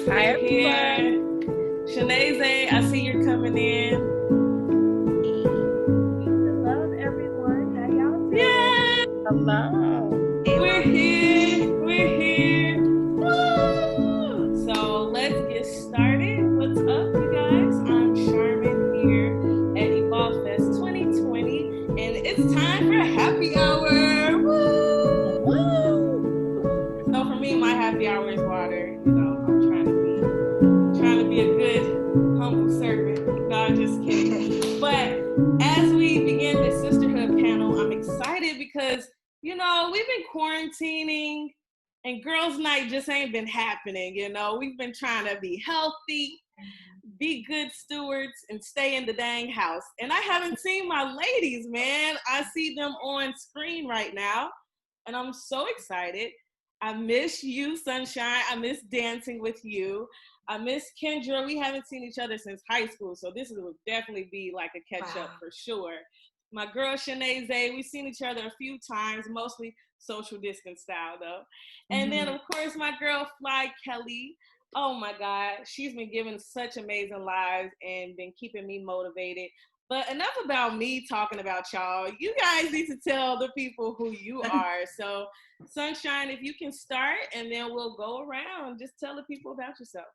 Hi, We're everyone. here. Shanaze, I see you're coming in. Peace and love, everyone. How y'all doing? Yay! Hello. Hey, We're mommy. here. We're here. Woo! So let's get started. What's up, you guys? I'm Sharmon here at Evolve Fest 2020, and it's time for happy hour. Woo! Woo! So for me, my happy hour is water. You know, I'm trying to be a good, humble servant. No, I'm just kidding. But as we begin this sisterhood panel, I'm excited because, you know, we've been quarantining and girls' night just ain't been happening. You know, we've been trying to be healthy, be good stewards, and stay in the dang house. And I haven't seen my ladies, man. I see them on screen right now, and I'm so excited. I miss you, Sunshine. I miss dancing with you. I miss Kendra. We haven't seen each other since high school, so this will definitely be like a catch up for sure. My girl Shanaze, we've seen each other a few times, mostly social distance style though. And then of course my girl Fly Kelly. Oh my God, she's been giving such amazing lives and been keeping me motivated. But enough about me talking about y'all. You guys need to tell the people who you are. So, Sunshine, if you can start, and then we'll go around. Just tell the people about yourself.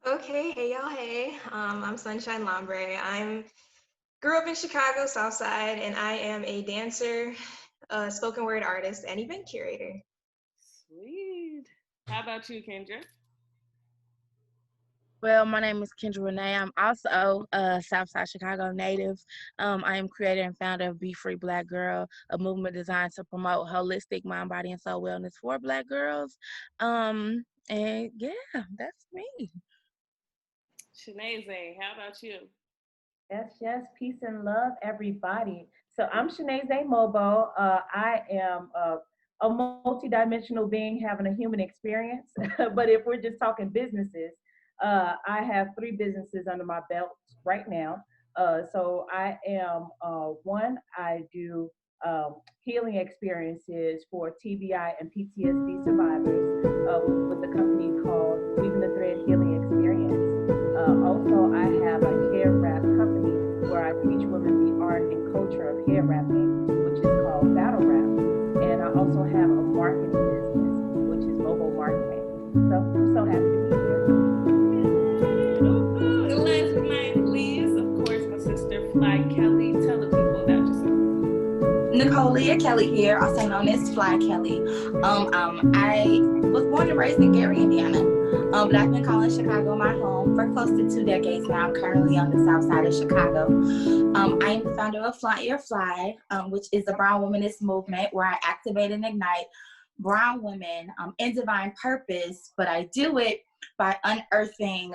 Okay, hey y'all, hey. I'm Sunshine Lombre. Grew up in Chicago, South Side, and I am a dancer, spoken word artist, and event curator. Sweet. How about you, Kendra? Well, my name is Kendra Renee. I'm also a Southside Chicago native. I am creator and founder of Be Free Black Girl, a movement designed to promote holistic mind, body, and soul wellness for Black girls. And yeah, that's me. Shanaze, how about you? Yes, peace and love, everybody. So I'm Shanaze Mobo. I am a multidimensional being having a human experience. But if we're just talking businesses, I have three businesses under my belt right now. So I am I do healing experiences for TBI and PTSD survivors with a company called Weaving the Thread Healing Experience. Also, I have a hair wrap company where I teach women the art and culture of hair wrapping, which is called Battle Wrap. And I also have a marketing business, which is mobile marketing. So I'm so happy to be here. And last but not least, of course, my sister Fly Kelly. Tell the people about yourself. Nicole Leah Kelly here, also known as Fly Kelly. I was born and raised in Gary, Indiana, but I've been calling Chicago my home for close to 2 decades now. I'm currently on the south side of Chicago. I am the founder of Fly Your Fly, which is a brown womanist movement where I activate and ignite brown women in divine purpose, but I do it by unearthing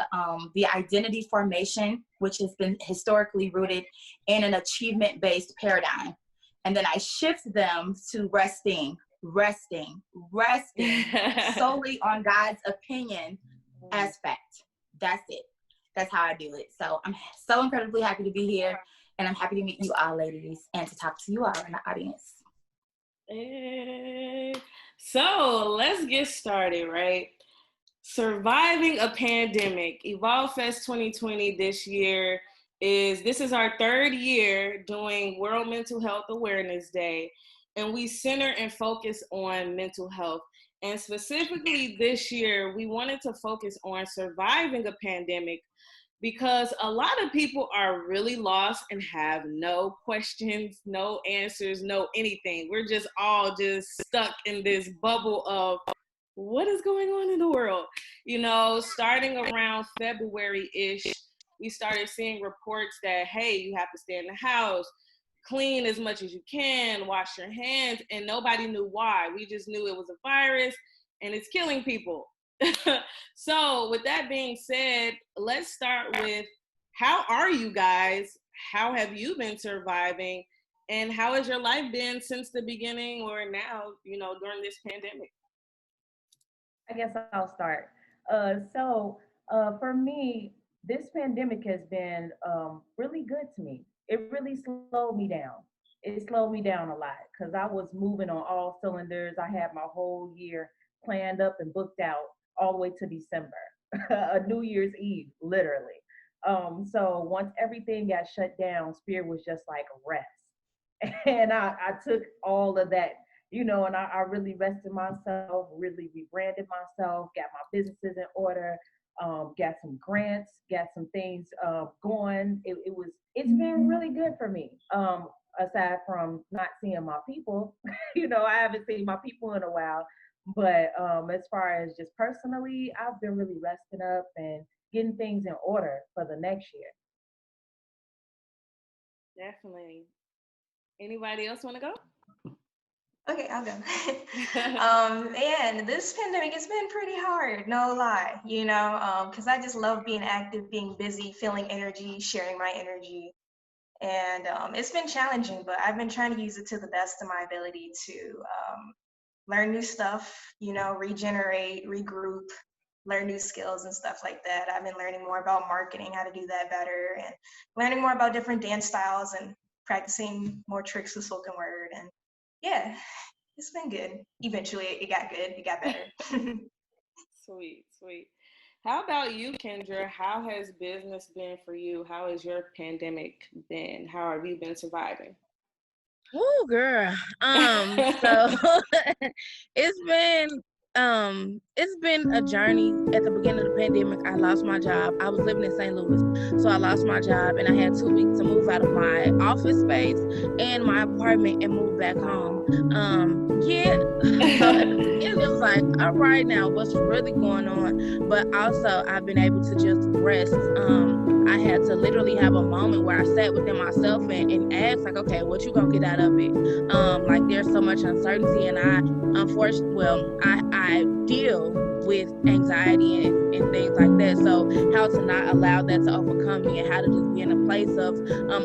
the identity formation, which has been historically rooted in an achievement-based paradigm. And then I shift them to resting solely on God's opinion aspect. That's it. That's how I do it. So I'm so incredibly happy to be here, and I'm happy to meet you all, ladies, and to talk to you all in the audience. Hey. So let's get started, right? Surviving a pandemic. Evolve Fest 2020 this year this is our third year doing World Mental Health Awareness Day, and we center and focus on mental health. And specifically this year, we wanted to focus on surviving a pandemic because a lot of people are really lost and have no questions, no answers, no anything. We're just all just stuck in this bubble of what is going on in the world. You know, starting around February-ish, we started seeing reports that, hey, you have to stay in the house, clean as much as you can, wash your hands, and nobody knew why. We just knew it was a virus and it's killing people. So with that being said, let's start with, how are you guys? How have you been surviving? And how has your life been since the beginning or now, you know, during this pandemic? I guess I'll start. For me, this pandemic has been really good to me. It really slowed me down. It slowed me down a lot because I was moving on all cylinders. I had my whole year planned up and booked out all the way to December, a New Year's Eve, literally. So once everything got shut down, Spirit was just like rest. And I took all of that, and I really rested myself, really rebranded myself, got my businesses in order, got some grants, got some things going. It's been really good for me. Aside from not seeing my people, I haven't seen my people in a while. But as far as just personally, I've been really resting up and getting things in order for the next year. Definitely. Anybody else want to go? Okay, I'll go. And this pandemic has been pretty hard, no lie, because I just love being active, being busy, feeling energy, sharing my energy. And it's been challenging, but I've been trying to use it to the best of my ability to learn new stuff, regenerate, regroup, learn new skills and stuff like that. I've been learning more about marketing, how to do that better, and learning more about different dance styles and practicing more tricks with spoken word. And yeah, it's been good. Eventually it got good, it got better. Sweet, sweet. How about you, Kendra? How has business been for you? How has your pandemic been? How have you been surviving? Oh, girl. So it's been a journey. At the beginning of the pandemic, I lost my job. I was living in St. Louis, so I lost my job, and I had 2 weeks to move out of my office space and my apartment and move back home. Yeah. So at the beginning, it was like, all right, now what's really going on? But also, I've been able to just rest. I had to literally have a moment where I sat within myself and asked, like, okay, what you gonna get out of it? Like, there's so much uncertainty, and I deal with anxiety and things like that. So how to not allow that to overcome me, and how to just be in a place of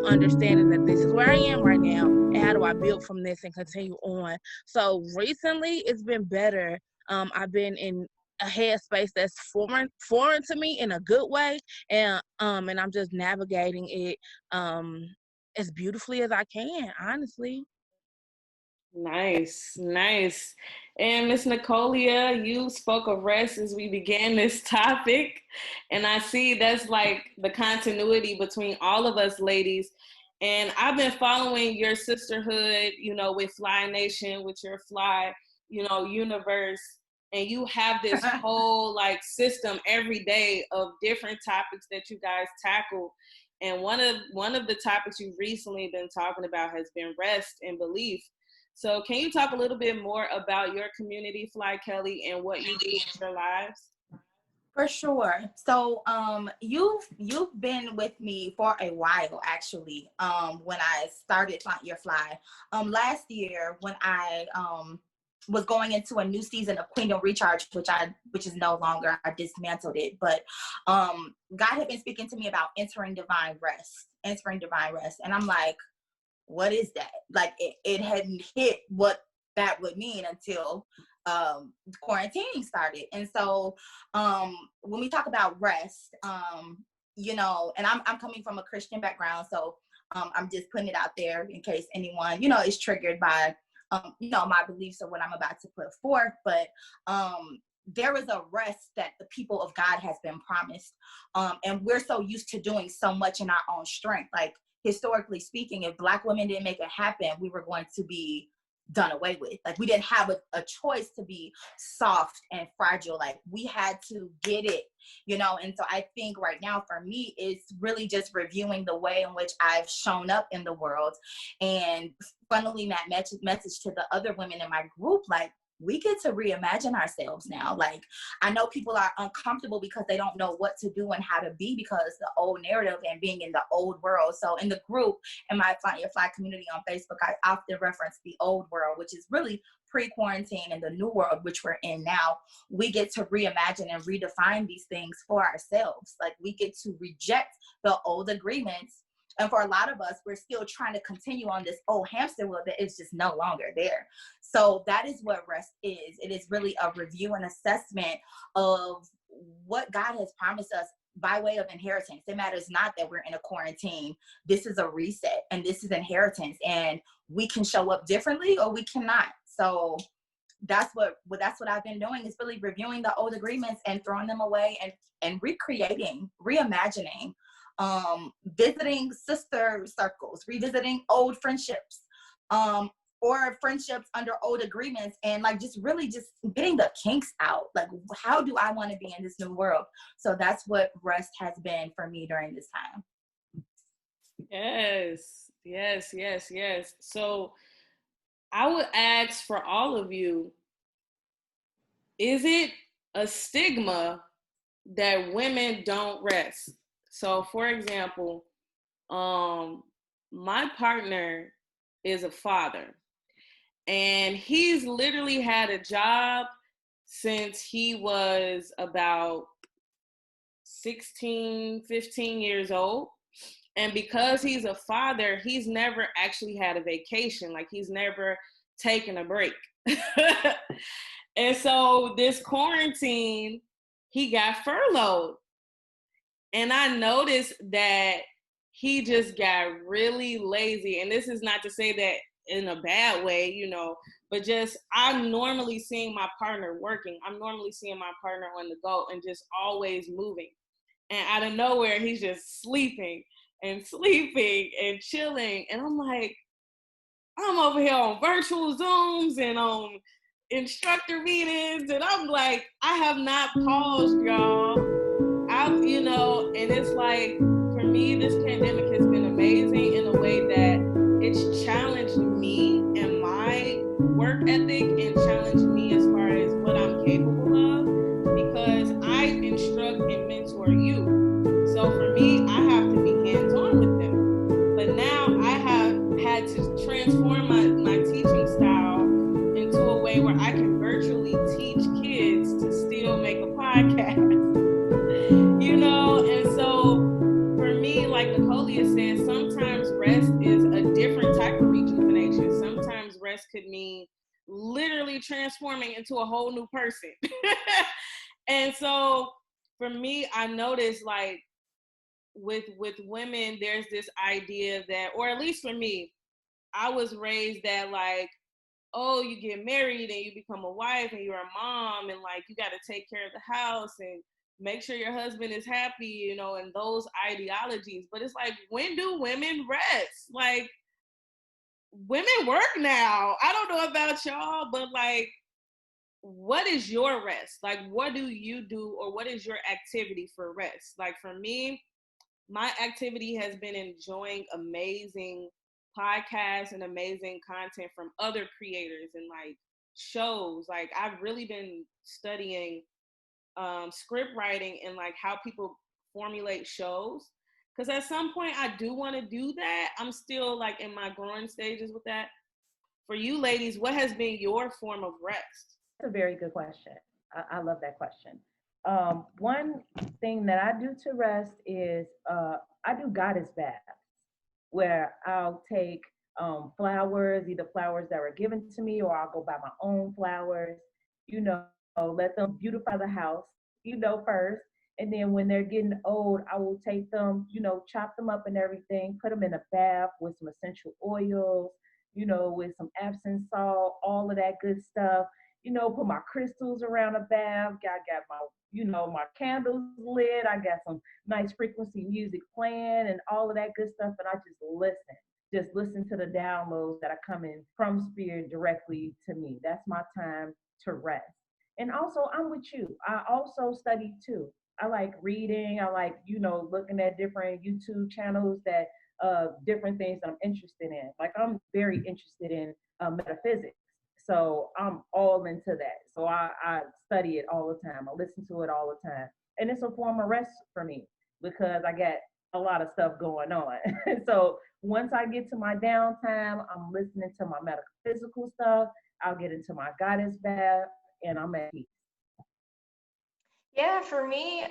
understanding that this is where I am right now, and how do I build from this and continue on. So recently, it's been better. I've been in a headspace that's foreign to me in a good way, and I'm just navigating it as beautifully as I can, honestly. Nice, nice. And Miss Nicolia, you spoke of rest as we began this topic. And I see that's like the continuity between all of us ladies. And I've been following your sisterhood, with Fly Nation, with your Fly, universe. And you have this whole like system every day of different topics that you guys tackle. And one of the topics you've recently been talking about has been rest and belief. So can you talk a little bit more about your community, Fly Kelly, and what you do with your lives? For sure. So you've been with me for a while, actually. When I started Your Fly last year, when I was going into a new season of Queendom Recharge, which is no longer, I dismantled it. But God had been speaking to me about entering divine rest. And I'm like, what is that? Like it hadn't hit what that would mean until quarantining started. And so when we talk about rest, and I'm coming from a Christian background, so I'm just putting it out there in case anyone, is triggered by my beliefs or what I'm about to put forth. But there is a rest that the people of God has been promised. And we're so used to doing so much in our own strength. Like, historically speaking, if Black women didn't make it happen, we were going to be done away with. Like, we didn't have a choice to be soft and fragile. Like, we had to get it, And so I think right now for me, it's really just reviewing the way in which I've shown up in the world and funneling that message to the other women in my group. Like, we get to reimagine ourselves now. Like, I know people are uncomfortable because they don't know what to do and how to be because the old narrative and being in the old world. So in the group, in my Your Fly community on Facebook, I often reference the old world, which is really pre-quarantine, and the new world, which we're in now. We get to reimagine and redefine these things for ourselves. Like, we get to reject the old agreements. And for a lot of us, we're still trying to continue on this old hamster wheel that is just no longer there. So that is what rest is. It is really a review and assessment of what God has promised us by way of inheritance. It matters not that we're in a quarantine. This is a reset, and this is inheritance, and we can show up differently or we cannot. So that's what I've been doing, is really reviewing the old agreements and throwing them away and recreating, reimagining, visiting sister circles, revisiting old friendships, or friendships under old agreements, and like just really just getting the kinks out. Like, how do I want to be in this new world? So that's what rest has been for me during this time. Yes. So I would ask for all of you, is it a stigma that women don't rest? So for example, my partner is a father, and he's literally had a job since he was about 16, 15 years old. And because he's a father, he's never actually had a vacation. Like, he's never taken a break. And so this quarantine, he got furloughed. And I noticed that he just got really lazy. And this is not to say that in a bad way, you know, but just, I'm normally seeing my partner working. I'm normally seeing my partner on the go and just always moving. And out of nowhere, he's just sleeping and chilling. And I'm like, I'm over here on virtual Zooms and on instructor meetings. And I'm like, I have not paused, y'all. You know, and it's like, for me, this pandemic has been amazing in a way that it's challenged me and my work ethic, and challenged me as far as what I'm capable of, because I instruct and mentor you. So for me, I have to be hands-on with them. But now I have had to transform my teaching style into a way where I can virtually teach kids to still make a podcast. You know, and so for me, like Nicolia said, sometimes rest is a different type of rejuvenation. Sometimes rest could mean literally transforming into a whole new person. And so for me, I noticed, like, with women, there's this idea that, or at least for me, I was raised that, like, oh, you get married and you become a wife and you're a mom, and like, you got to take care of the house and make sure your husband is happy, you know, and those ideologies. But it's like, when do women rest? Like, women work now. I don't know about y'all, but like, what is your rest? Like, what do you do, or what is your activity for rest? Like, for me, my activity has been enjoying amazing podcasts and amazing content from other creators and like shows. Like, I've really been studying script writing and like how people formulate shows, because at some point I do want to do that. I'm still like in my growing stages with that. For you ladies, what has been your form of rest? That's a very good question. I love that question. One thing that I do to rest is I do goddess baths, where I'll take flowers, either flowers that were given to me, or I'll go buy my own flowers, you know, let them beautify the house, you know, first. And then when they're getting old, I will take them, you know, chop them up and everything, put them in a bath with some essential oils, you know, with some Epsom salt, all of that good stuff. You know, put my crystals around a bath. I got my, you know, my candles lit. I got some nice frequency music playing and all of that good stuff. And I just listen to the downloads that are coming from spirit directly to me. That's my time to rest. And also, I'm with you. I also study too. I like reading. I like, you know, looking at different YouTube channels that different things that I'm interested in. Like, I'm very interested in metaphysics. So I'm all into that. So I study it all the time. I listen to it all the time. And it's a form of rest for me because I got a lot of stuff going on. So once I get to my downtime, I'm listening to my metaphysical stuff. I'll get into my goddess bath and I'm at peace. Yeah, for me,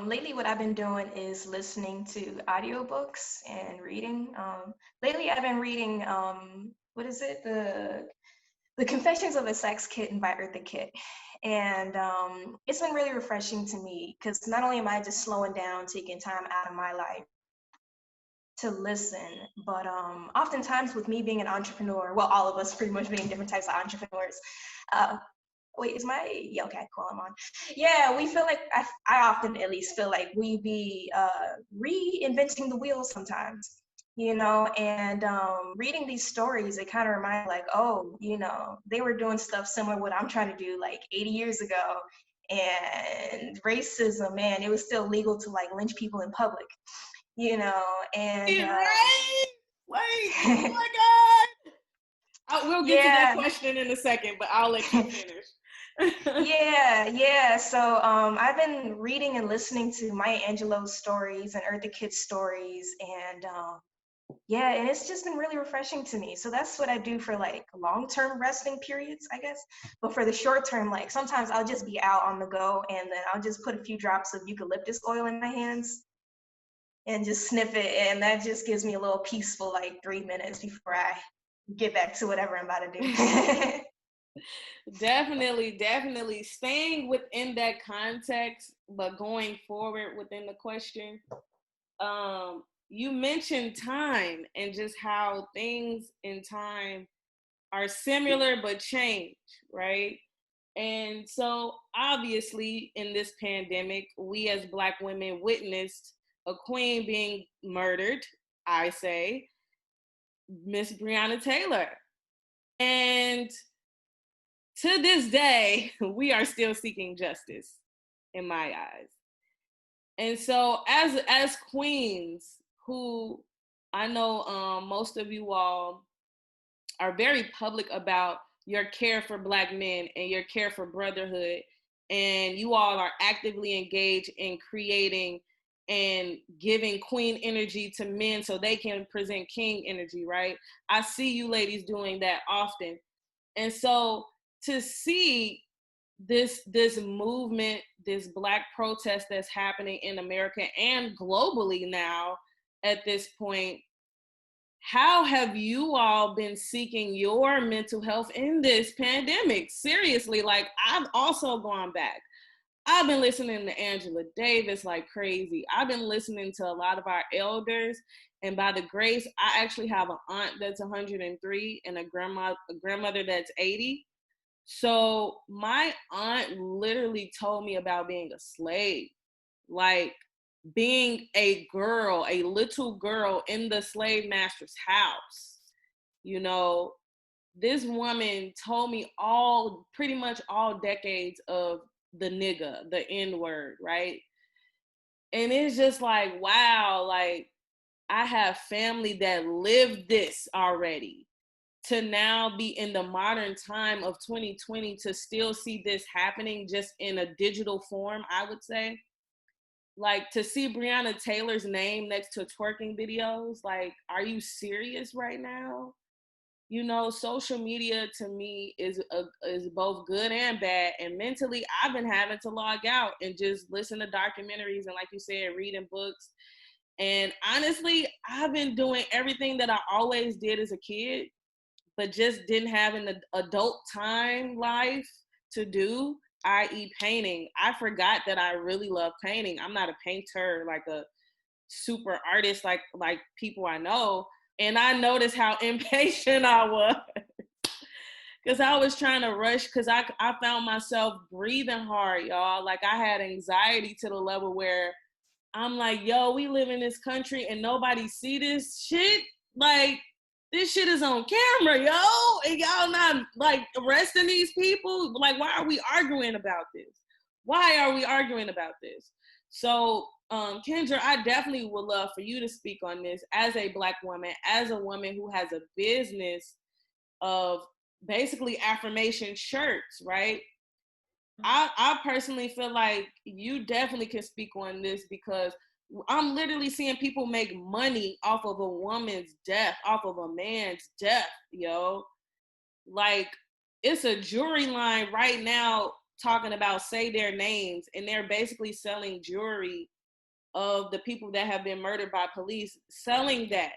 lately what I've been doing is listening to audiobooks and reading. Lately I've been reading, what is it? The Confessions of a Sex Kitten by Eartha Kitt. And it's been really refreshing to me because not only am I just slowing down, taking time out of my life listen. But oftentimes with me being an entrepreneur, well, all of us pretty much being different types of entrepreneurs. Wait, is my, yeah, okay, cool, I'm on. Yeah, we feel like, I often at least feel like we be reinventing the wheel sometimes, you know, and reading these stories, it kind of reminds like, oh, you know, they were doing stuff similar to what I'm trying to do like 80 years ago. And racism, man, it was still legal to like lynch people in public, you know, and Right? Like, oh my God. We'll get to that question in a second, but I'll let you finish. Yeah. So I've been reading and listening to Maya Angelou's stories and Eartha Kitt's stories, and yeah, and it's just been really refreshing to me. So that's what I do for like long-term resting periods, I guess. But for the short term, like sometimes I'll just be out on the go, and then I'll just put a few drops of eucalyptus oil in my hands and just sniff it, and that just gives me a little peaceful like 3 minutes before I get back to whatever I'm about to do. Definitely staying within that context, but going forward within the question. You mentioned time and just how things in time are similar but change, right? And so obviously in this pandemic, we as Black women witnessed a queen being murdered, I say, Miss Breonna Taylor. And to this day, we are still seeking justice in my eyes. And so as queens who I know most of you all are very public about your care for Black men and your care for brotherhood, and you all are actively engaged in creating and giving queen energy to men so they can present king energy, right? I see you ladies doing that often. And so to see this movement, this Black protest that's happening in America and globally now at this point, how have you all been seeking your mental health in this pandemic? Seriously, like I've also gone back. I've been listening to Angela Davis like crazy. I've been listening to a lot of our elders, and by the grace, I actually have an aunt that's 103 and a grandmother that's 80. So my aunt literally told me about being a slave, like being a girl, a little girl in the slave master's house. You know, this woman told me pretty much all decades of the nigga, the N word, right? And it's just like, wow, like I have family that lived this already, to now be in the modern time of 2020 to still see this happening just in a digital form, I would say. Like to see Breonna Taylor's name next to twerking videos, like, are you serious right now? You know, social media to me is both good and bad. And mentally, I've been having to log out and just listen to documentaries and, like you said, reading books. And honestly, I've been doing everything that I always did as a kid, but just didn't have an adult time life to do, i.e. painting. I forgot that I really love painting. I'm not a painter, like a super artist like people I know. And I noticed how impatient I was because I was trying to rush, because I found myself breathing hard, y'all. Like I had anxiety to the level where I'm like, yo, we live in this country and nobody see this shit. Like, this shit is on camera, yo, and y'all not like arresting these people. Like, why are we arguing about this? Why are we arguing about this? So, Kendra, I definitely would love for you to speak on this as a Black woman, as a woman who has a business of basically affirmation shirts, right? I personally feel like you definitely can speak on this, because I'm literally seeing people make money off of a woman's death, off of a man's death, yo. Like, it's a jewelry line right now talking about say their names, and they're basically selling jewelry of the people that have been murdered by police, selling that.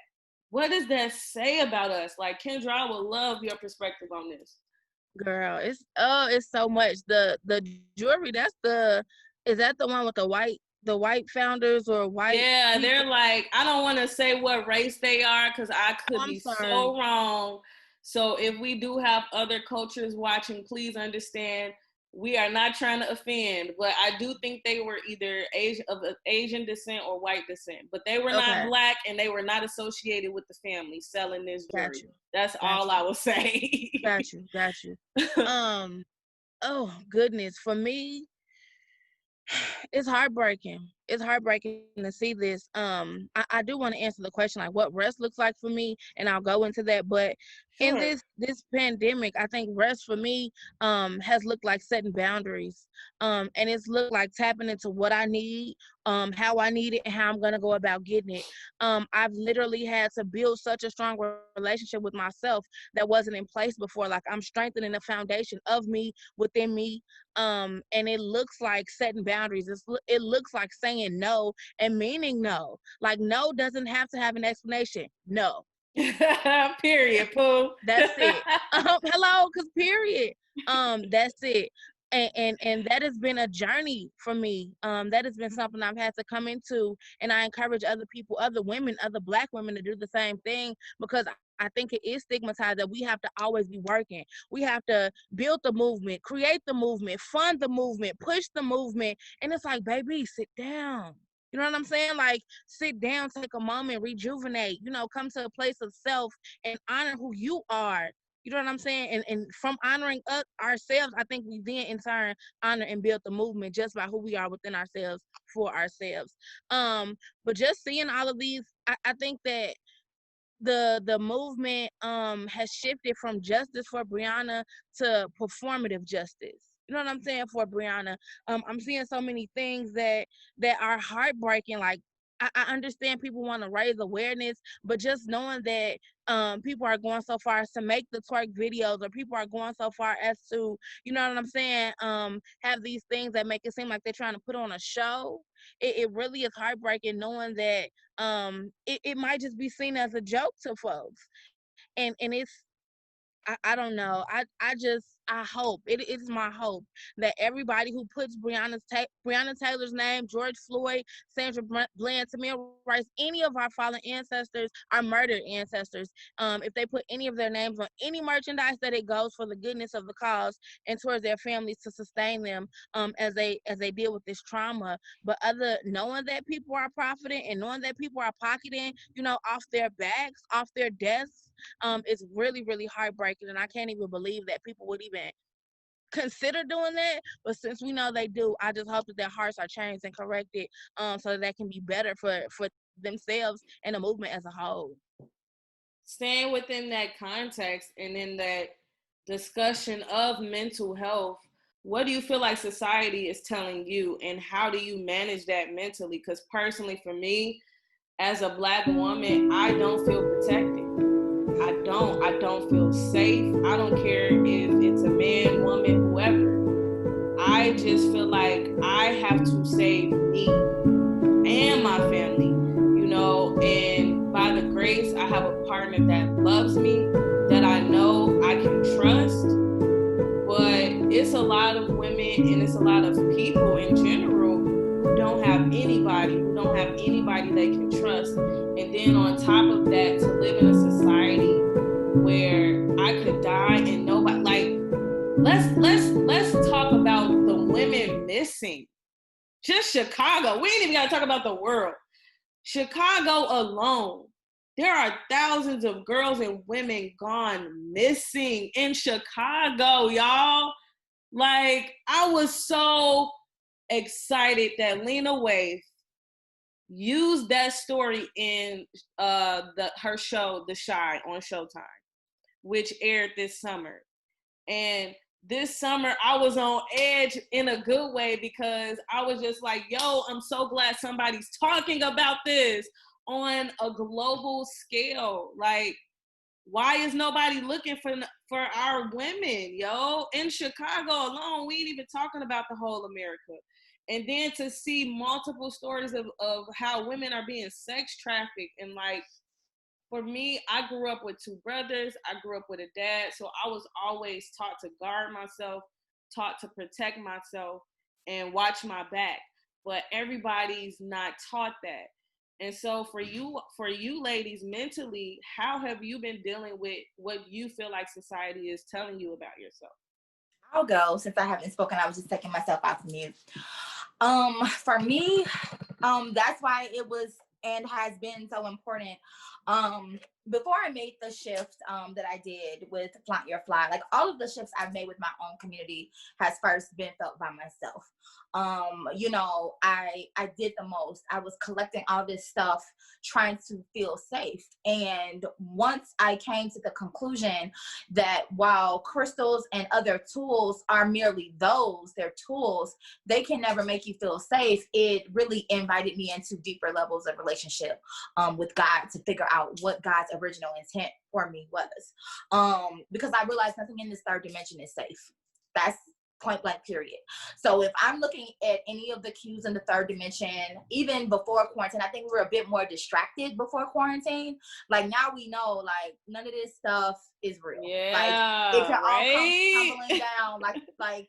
What does that say about us? Like, Kendra, I would love your perspective on this. Girl, it's so much. The jewelry, is that the one with the white the white founders or white Yeah, people. they're like, I don't want to say what race they are because I could I'm be sorry. so wrong. So if we do have other cultures watching, please understand we are not trying to offend, but I do think they were either Asian descent or white descent, but they were not Okay, black and they were not associated with the family selling this got jewelry. you, That's got all you, I will say. got you, got you. Um, oh goodness, for me, it's heartbreaking. It's heartbreaking to see this. I do want to answer the question like what rest looks like for me, and I'll go into that. But in Sure. this pandemic, I think rest for me has looked like setting boundaries. And it's looked like tapping into what I need, how I need it, and how I'm gonna go about getting it. I've literally had to build such a strong relationship with myself that wasn't in place before. Like I'm strengthening the foundation of me within me, and it looks like setting boundaries. It looks like saying no and meaning no. Like no doesn't have to have an explanation. No, Period, Pooh. that's it. Hello, cause period. That's it. And that has been a journey for me. That has been something I've had to come into, and I encourage other people, other women, other Black women to do the same thing, because I think it is stigmatized that we have to always be working. We have to build the movement, create the movement, fund the movement, push the movement, and it's like, baby, sit down. You know what I'm saying? Like, sit down, take a moment, rejuvenate. Come to a place of self and honor who you are. You know what I'm saying? And from honoring ourselves, I think we then in turn honor and build the movement just by who we are within ourselves for ourselves. But just seeing all of these, I think that the movement has shifted from justice for Breonna to performative justice. You know what I'm saying? For Breonna, I'm seeing so many things that are heartbreaking. Like I understand people want to raise awareness, but just knowing that people are going so far as to make the twerk videos, or people are going so far as to, you know what I'm saying, have these things that make it seem like they're trying to put on a show. It really is heartbreaking knowing that it might just be seen as a joke to folks, and it's I don't know. I hope it is my hope that everybody who puts Breonna Taylor's name, George Floyd, Sandra Bland, Tamir Rice, any of our fallen ancestors, our murdered ancestors, if they put any of their names on any merchandise, that it goes for the goodness of the cause and towards their families to sustain them as they deal with this trauma. But knowing that people are profiting and knowing that people are pocketing, off their backs, off their desks, it's really, really heartbreaking. And I can't even believe that people would even consider doing that. But since we know they do, I just hope that their hearts are changed and corrected, so that they can be better for themselves and the movement as a whole. Staying within that context and in that discussion of mental health, what do you feel like society is telling you, and how do you manage that mentally? Because personally, for me, as a Black woman, I don't feel protected. I don't feel safe. I don't care if it's a man, woman, whoever. I just feel like I have to save me and my family, and by the grace, I have a partner that loves me, that I know I can trust. But it's a lot of women and it's a lot of people in general who don't have anybody they can trust. And then on top of that, to live in a society where I could die and nobody, like, let's talk about the women missing. Just Chicago. We ain't even gotta talk about the world. Chicago alone, there are thousands of girls and women gone missing in Chicago, y'all. Like, I was so excited that Lena Waithe used that story in her show, The Chi, on Showtime, which aired this summer. And this summer, I was on edge in a good way, because I was just like, yo, I'm so glad somebody's talking about this on a global scale. Like, why is nobody looking for our women, yo? In Chicago alone, we ain't even talking about the whole America. And then to see multiple stories of how women are being sex trafficked, and like, for me, I grew up with two brothers. I grew up with a dad. So I was always taught to guard myself, taught to protect myself, and watch my back. but everybody's not taught that. And so for you ladies, mentally, how have you been dealing with what you feel like society is telling you about yourself? I'll go since I haven't spoken. I was just taking myself off mute. For me, that's why it was and has been so important. Before I made the shift that I did with Flaunt Your Fly, like all of the shifts I've made with my own community has first been felt by myself. You know, I did the most. I was collecting all this stuff, trying to feel safe. And once I came to the conclusion that while crystals and other tools are merely they're tools, they can never make you feel safe. It really invited me into deeper levels of relationship with God to figure out what God's original intent for me was. Because I realized nothing in this third dimension is safe. That's point blank period. So if I'm looking at any of the cues in the third dimension, even before quarantine, I think we were a bit more distracted before quarantine. Like now we know, like none of this stuff is real. Yeah, like it can all right? come tumbling down, like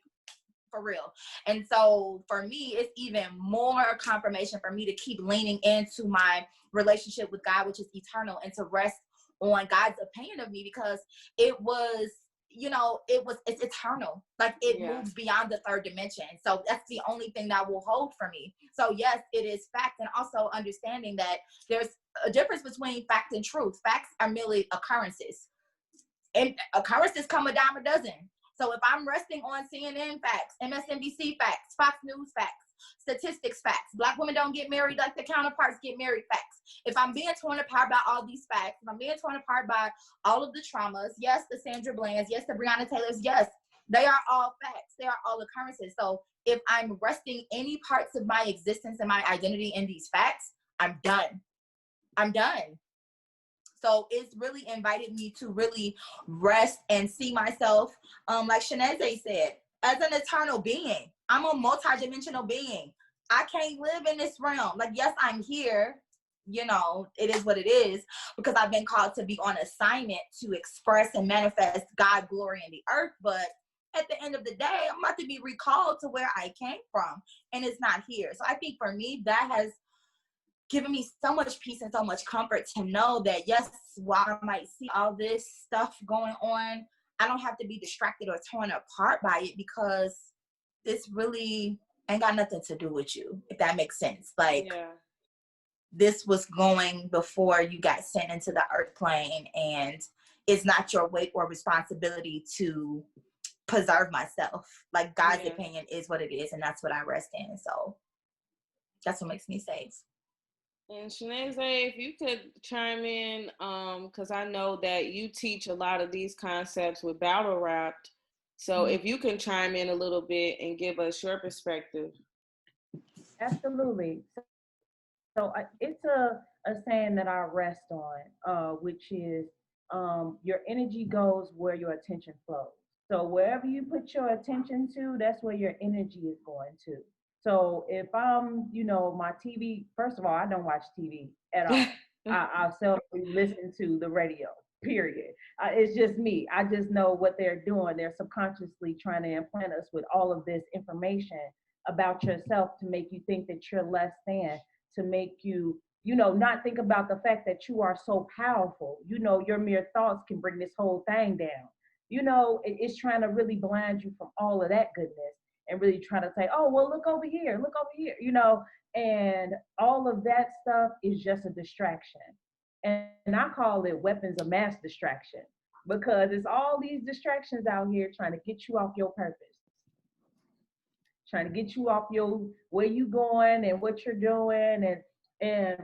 for real. And so for me, it's even more confirmation for me to keep leaning into my relationship with God, which is eternal, and to rest on God's opinion of me, because it was, you know, it's eternal. Like it moves beyond the third dimension. So that's the only thing that will hold for me. So yes, it is fact. And also understanding that there's a difference between fact and truth. Facts are merely occurrences, and occurrences come a dime a dozen. So if I'm resting on CNN facts, MSNBC facts, Fox News facts, statistics facts, Black women don't get married like their counterparts get married facts. If I'm being torn apart by all these facts, if I'm being torn apart by all of the traumas, yes, the Sandra Bland's, yes, the Breonna Taylor's, yes, they are all facts. They are all occurrences. So if I'm resting any parts of my existence and my identity in these facts, I'm done. I'm done. So it's really invited me to really rest and see myself, like Shaneze said, as an eternal being. I'm a multidimensional being. I can't live in this realm. Like, yes, I'm here. You know, it is what it is, because I've been called to be on assignment to express and manifest God's glory in the earth. But at the end of the day, I'm about to be recalled to where I came from, and it's not here. So I think for me, that has given me so much peace and so much comfort to know that, yes, while I might see all this stuff going on, I don't have to be distracted or torn apart by it, because this really ain't got nothing to do with you, if that makes sense. Like, this was going before you got sent into the earth plane, and it's not your weight or responsibility to preserve myself. Like, God's opinion is what it is, and that's what I rest in. So that's what makes me safe. And Shaneze, if you could chime in, because I know that you teach a lot of these concepts with battle rap. So if you can chime in a little bit and give us your perspective. Absolutely. So it's a saying that I rest on, which is your energy goes where your attention flows. So wherever you put your attention to, that's where your energy is going to. So if I'm, you know, my TV, first of all, I don't watch TV at all. I seldom listen to the radio, period. It's just me. I just know what they're doing. They're subconsciously trying to implant us with all of this information about yourself to make you think that you're less than, to make you, you know, not think about the fact that you are so powerful. You know, your mere thoughts can bring this whole thing down. You know, it's trying to really blind you from all of that goodness, and really trying to say, oh, well, look over here, you know, and all of that stuff is just a distraction. And I call it weapons of mass distraction, because it's all these distractions out here trying to get you off your purpose, trying to get you off your, where you going and what you're doing. And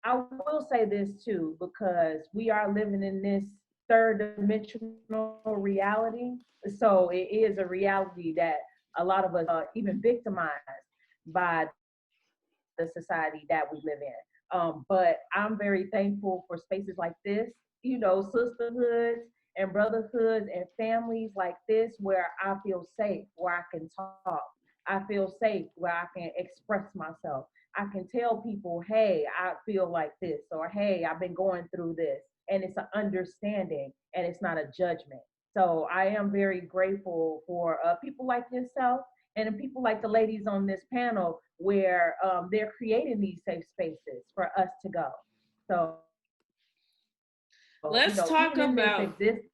I will say this too, because we are living in this third dimensional reality. So it is a reality that a lot of us are even victimized by the society that we live in. But I'm very thankful for spaces like this, you know, sisterhoods and brotherhoods and families like this, where I feel safe, where I can talk. I feel safe where I can express myself. I can tell people, hey, I feel like this, or hey, I've been going through this. And it's an understanding, and it's not a judgment. So I am very grateful for people like yourself And then people like the ladies on this panel where they're creating these safe spaces for us to go. So, Let's talk even in this about. existence,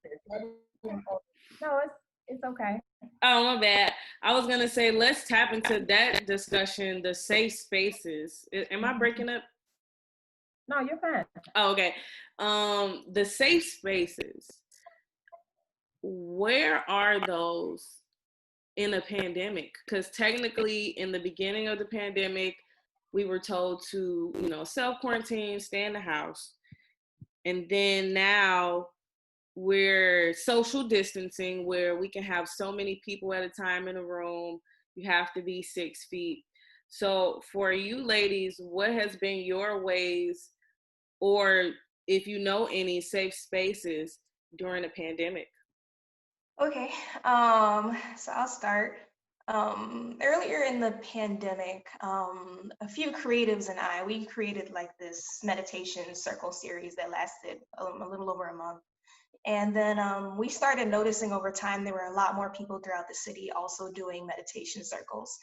no, it's okay. Oh, my bad. I was gonna say let's tap into that discussion, the safe spaces. Am I breaking up? No, you're fine. Oh, okay. The safe spaces. Where are those in a pandemic? Because technically, in the beginning of the pandemic, we were told to, self quarantine, stay in the house, and then now we're social distancing where we can have so many people at a time in a room. You have to be 6 feet. So for you ladies, what has been your ways, or if you know any safe spaces during the pandemic? Okay, so I'll start. Earlier in the pandemic, a few creatives and we created like this meditation circle series that lasted a little over a month. And then we started noticing over time there were a lot more people throughout the city also doing meditation circles.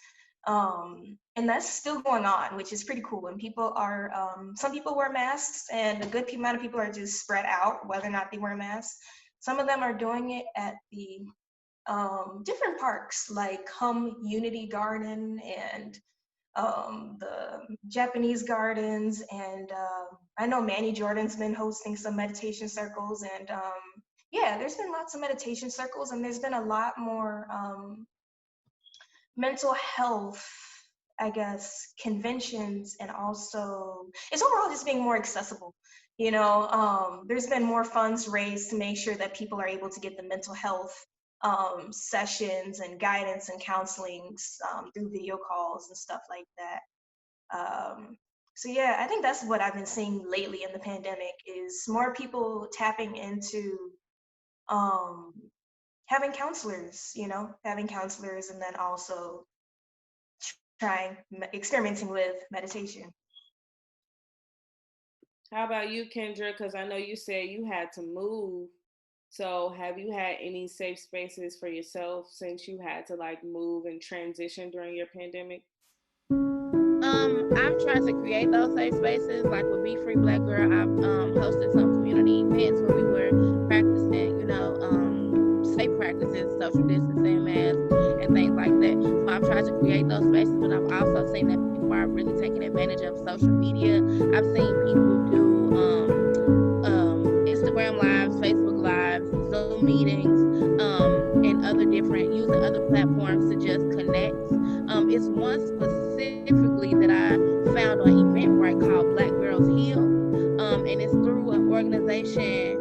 And that's still going on, which is pretty cool. And people are, some people wear masks, and a good amount of people are just spread out, whether or not they wear masks. Some of them are doing it at the different parks like Unity Garden and the Japanese gardens. And I know Manny Jordan's been hosting some meditation circles. And yeah, there's been lots of meditation circles, and there's been a lot more mental health, I guess, conventions, and also it's overall just being more accessible. There's been more funds raised to make sure that people are able to get the mental health sessions and guidance and counseling through video calls and stuff like that. So yeah, I think that's what I've been seeing lately in the pandemic is more people tapping into having counselors, and then also experimenting with meditation. How about you, Kendra? Because I know you said you had to move. So have you had any safe spaces for yourself since you had to move and transition during your pandemic? I've tried to create those safe spaces, like with Be Free Black Girl. I've hosted some community events where we were practicing, safe practices, social distancing, masks, and things like that. So I've tried to create those spaces, but I've also seen that people are really taking advantage of social media. I've seen people do Instagram lives, Facebook lives, Zoom meetings, and other different using other platforms to just connect. It's one specifically that I found on Eventbrite called Black Girls Heal, and it's through an organization.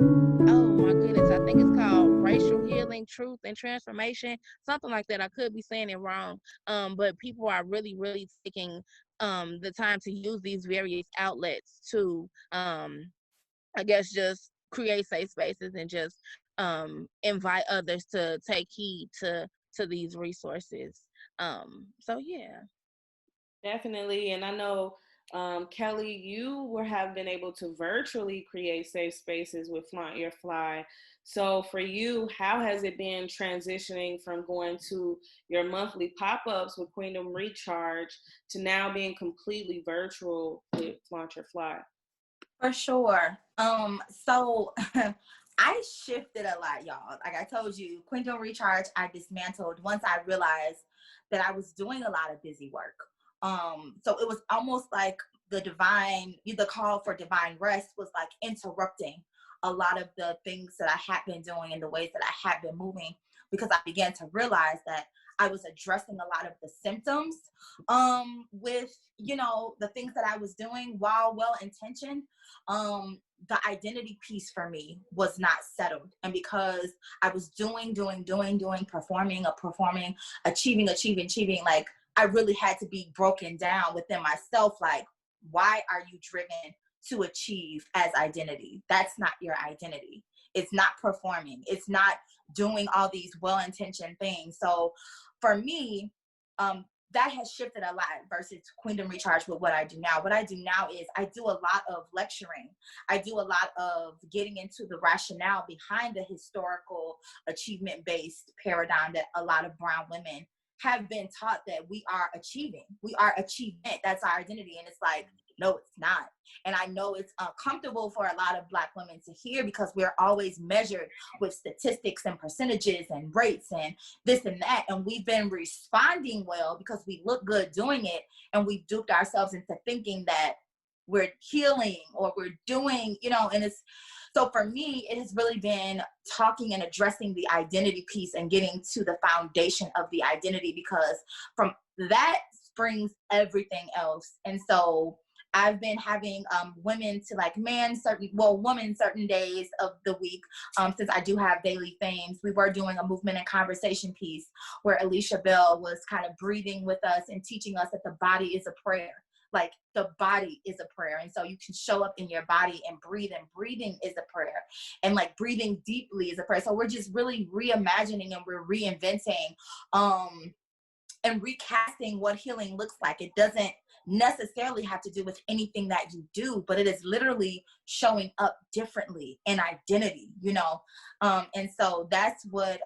Oh my goodness, I think it's called Racial Healing, Truth, and Transformation, something like that. I could be saying it wrong, but people are really, really taking the time to use these various outlets to, I guess, just create safe spaces and just invite others to take heed to these resources. So yeah. Definitely. And I know, Kelly, you have been able to virtually create safe spaces with Flaunt Your Fly. So for you, how has it been transitioning from going to your monthly pop-ups with Queendom Recharge to now being completely virtual with Flaunt Your Fly? For sure. So I shifted a lot, y'all. Like I told you, Queendom Recharge, I dismantled once I realized that I was doing a lot of busy work. So it was almost like the call for divine rest was like interrupting a lot of the things that I had been doing and the ways that I had been moving, because I began to realize that I was addressing a lot of the symptoms with, the things that I was doing while well-intentioned. The identity piece for me was not settled. And because I was doing, performing, achieving, like I really had to be broken down within myself. Like, why are you driven to achieve as identity? That's not your identity. It's not performing. It's not doing all these well-intentioned things. So for me, that has shifted a lot versus Queendom Recharge with what I do now. What I do now is I do a lot of lecturing. I do a lot of getting into the rationale behind the historical achievement-based paradigm that a lot of brown women have been taught that we are achieving. We are achievement. That's our identity. And it's like, no, it's not. And I know it's uncomfortable for a lot of Black women to hear, because we're always measured with statistics and percentages and rates and this and that. And we've been responding well because we look good doing it. And we've duped ourselves into thinking that we're healing or we're doing, you know, and it's, so for me, it has really been talking and addressing the identity piece and getting to the foundation of the identity, because from that springs everything else. And so I've been having women to like women certain days of the week, since I do have daily themes. We were doing a movement and conversation piece where Alicia Bell was kind of breathing with us and teaching us that the body is a prayer. Like the body is a prayer. And so you can show up in your body and breathe, and breathing is a prayer. And like breathing deeply is a prayer. So we're just really reimagining and we're reinventing and recasting what healing looks like. It doesn't necessarily have to do with anything that you do, but it is literally showing up differently in identity, you know? And so that's what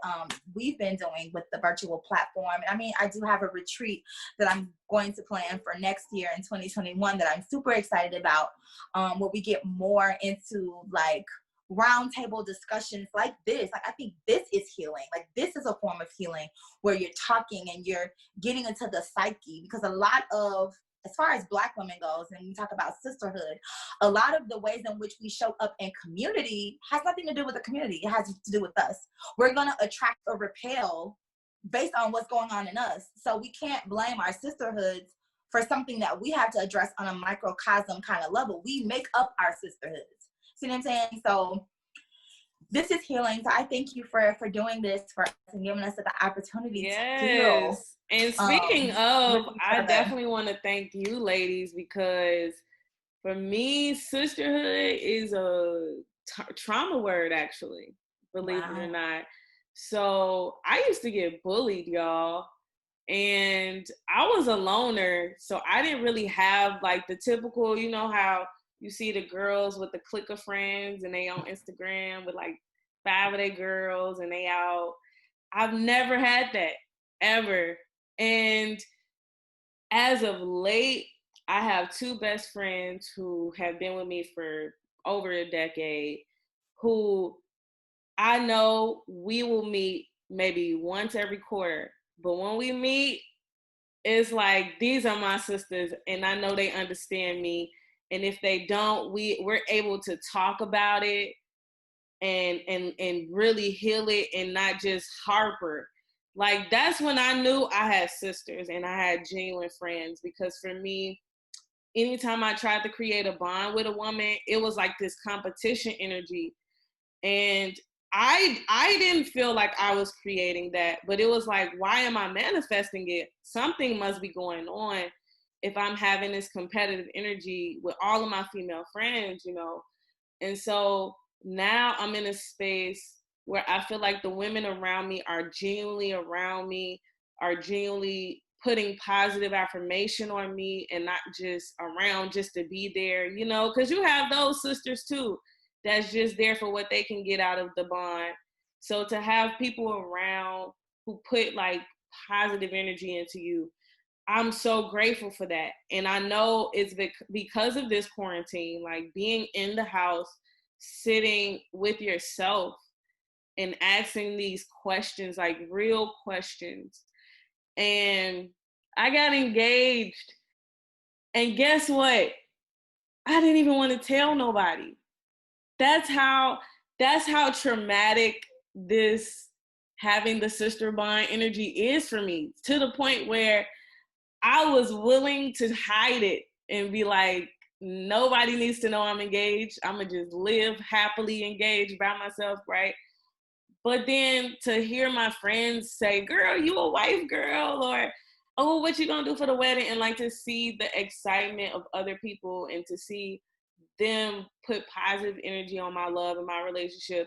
we've been doing with the virtual platform. I mean, I do have a retreat that I'm going to plan for next year in 2021 that I'm super excited about, where we get more into like roundtable discussions like this. Like, I think this is healing. Like, this is a form of healing where you're talking and you're getting into the psyche, because a lot of, as far as Black women goes, and we talk about sisterhood, a lot of the ways in which we show up in community has nothing to do with the community. It has to do with us. We're going to attract or repel based on what's going on in us. So we can't blame our sisterhoods for something that we have to address on a microcosm kind of level. We make up our sisterhoods. See what I'm saying? So this is healing. So I thank you for doing this for us and giving us the opportunity to heal. And speaking of, I definitely want to thank you ladies, because for me, sisterhood is a trauma word, actually, believe it or not. So I used to get bullied, y'all. And I was a loner, so I didn't really have like the typical, you know how you see the girls with the clique of friends and they on Instagram with like 5 of their girls and they out. I've never had that, ever. And as of late, I have 2 best friends who have been with me for over a decade, who I know we will meet maybe once every quarter. But when we meet, it's like, these are my sisters, and I know they understand me. And if they don't, we're able to talk about it and really heal it and not just harbor. Like, that's when I knew I had sisters and I had genuine friends, because for me, anytime I tried to create a bond with a woman, it was like this competition energy. And I didn't feel like I was creating that, but it was like, why am I manifesting it? Something must be going on if I'm having this competitive energy with all of my female friends, you know? And so now I'm in a space where I feel like the women around me are genuinely around me, are genuinely putting positive affirmation on me and not just around just to be there, you know? Because you have those sisters too that's just there for what they can get out of the bond. So to have people around who put like positive energy into you, I'm so grateful for that. And I know it's because of this quarantine, like being in the house, sitting with yourself and asking these questions, like real questions. And I got engaged. And guess what? I didn't even want to tell nobody. That's how traumatic this having the sister bond energy is for me, to the point where I was willing to hide it and be like, nobody needs to know I'm engaged. I'm gonna just live happily engaged by myself, right? But then to hear my friends say, girl, you a wife, girl, or, oh, what you gonna do for the wedding? And like to see the excitement of other people and to see them put positive energy on my love and my relationship,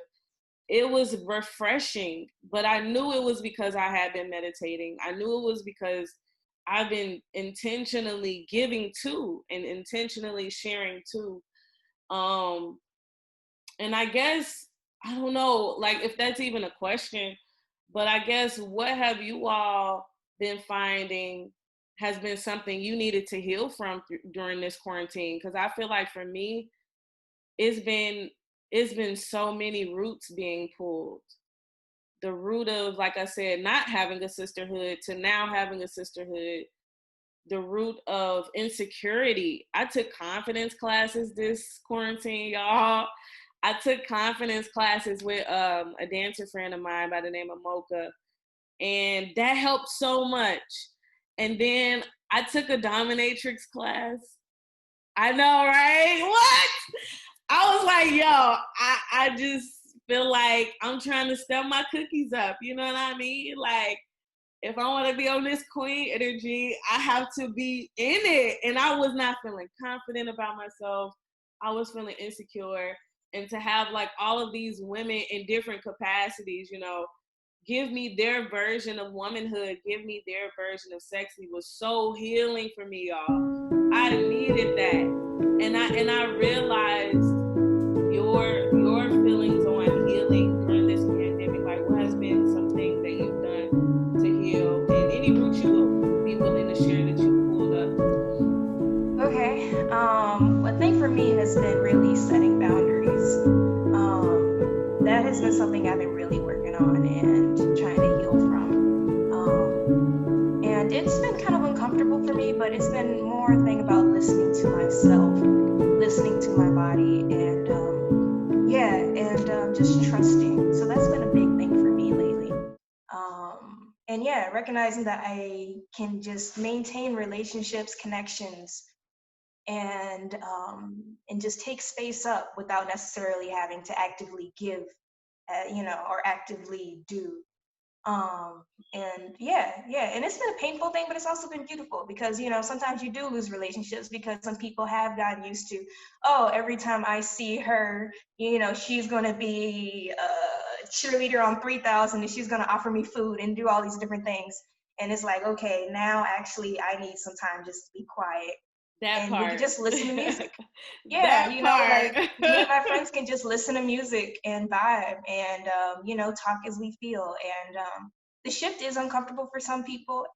it was refreshing. But I knew it was because I had been meditating. I knew it was because I've been intentionally giving to and intentionally sharing to. And I guess, I don't know, like if that's even a question, but I guess what have you all been finding has been something you needed to heal from during this quarantine? Because I feel like for me, it's been so many roots being pulled. The root of, like I said, not having a sisterhood to now having a sisterhood. The root of insecurity. I took confidence classes this quarantine, y'all. I took confidence classes with a dancer friend of mine by the name of Mocha, and that helped so much. And then I took a dominatrix class. I know, right? What? I was like, yo, I just feel like I'm trying to step my cookies up. You know what I mean? Like, if I want to be on this queen energy, I have to be in it. And I was not feeling confident about myself. I was feeling insecure. And to have like all of these women in different capacities, you know, give me their version of womanhood, give me their version of sexy was so healing for me, y'all. I needed that. And I realized your feelings on healing during this pandemic. Like, what has been some things that you've done to heal, and any route you will be willing to share that you pulled up? Okay. One thing for me has been really setting boundaries. That has been something I've been really working on and trying to heal from. And it's been kind of uncomfortable for me, but it's been more a thing about listening to myself, listening to my body, and just trusting. So that's been a big thing for me lately. And yeah, recognizing that I can just maintain relationships, connections, and just take space up without necessarily having to actively give, or actively do. And it's been a painful thing, but it's also been beautiful because, sometimes you do lose relationships because some people have gotten used to, every time I see her, she's going to be a cheerleader on 3000 and she's going to offer me food and do all these different things. And it's like, okay, now actually I need some time just to be quiet. We can just listen to music. Yeah, like me and my friends can just listen to music and vibe and, talk as we feel. And the shift is uncomfortable for some people.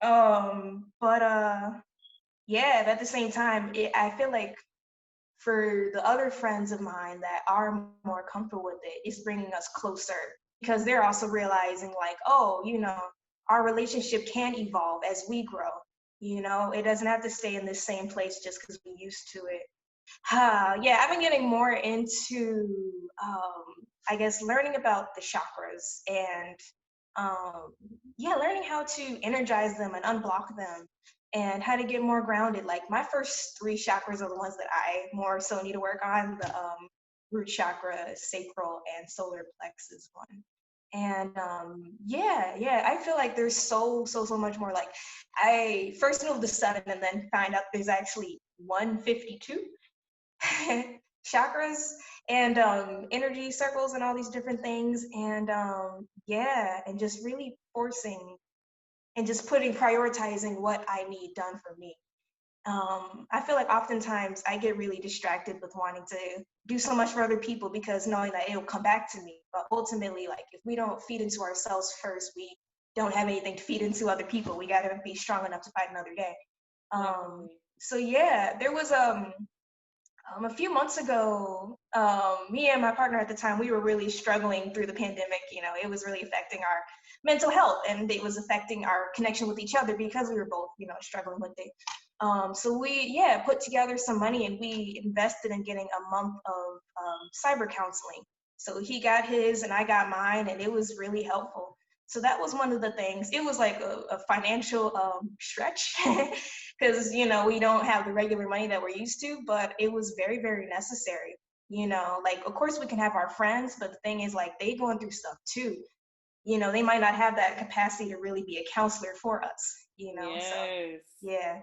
But at the same time, I feel like for the other friends of mine that are more comfortable with it, it's bringing us closer because they're also realizing like, our relationship can evolve as we grow. It doesn't have to stay in the same place just because we're used to it. I've been getting more into, I guess, learning about the chakras and, learning how to energize them and unblock them and how to get more grounded. Like my first 3 chakras are the ones that I more so need to work on, the root chakra, sacral, and solar plexus one. And I feel like there's so much more. Like I first knew the 7 and then find out there's actually 152 chakras and energy circles and all these different things. And and just really forcing and just prioritizing what I need done for me. I feel like oftentimes I get really distracted with wanting to do so much for other people because knowing that it'll come back to me. But ultimately, like if we don't feed into ourselves first, we don't have anything to feed into other people. We got to be strong enough to fight another day. There was a few months ago, me and my partner at the time, we were really struggling through the pandemic. It was really affecting our mental health and it was affecting our connection with each other because we were both, struggling with it. So we, put together some money and we invested in getting a month of cyber counseling. So he got his and I got mine and it was really helpful. So that was one of the things. It was like a financial stretch because, we don't have the regular money that we're used to, but it was very, very necessary. Like, of course we can have our friends, but the thing is like they going through stuff too. They might not have that capacity to really be a counselor for us, Yes. So, yeah.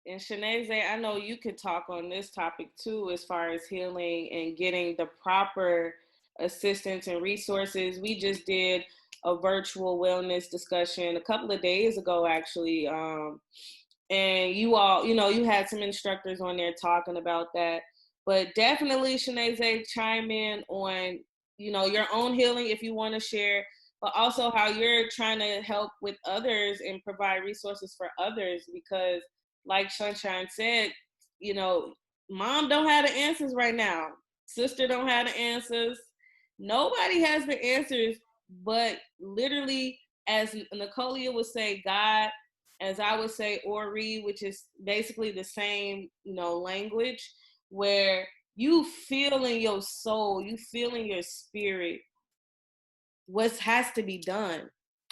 And Shanae, I know you could talk on this topic too, as far as healing and getting the proper assistance and resources. We just did a virtual wellness discussion a couple of days ago, actually. And you all, you had some instructors on there talking about that. But definitely, Shanae, chime in on, your own healing if you want to share. but also how you're trying to help with others and provide resources for others, because like Sunshine said, you know, mom don't have the answers right now. Sister don't have the answers. Nobody has the answers, but literally, as Nicolia would say, God, as I would say, Ori, which is basically the same, you know, language, where you feel in your soul, you feel in your spirit what has to be done.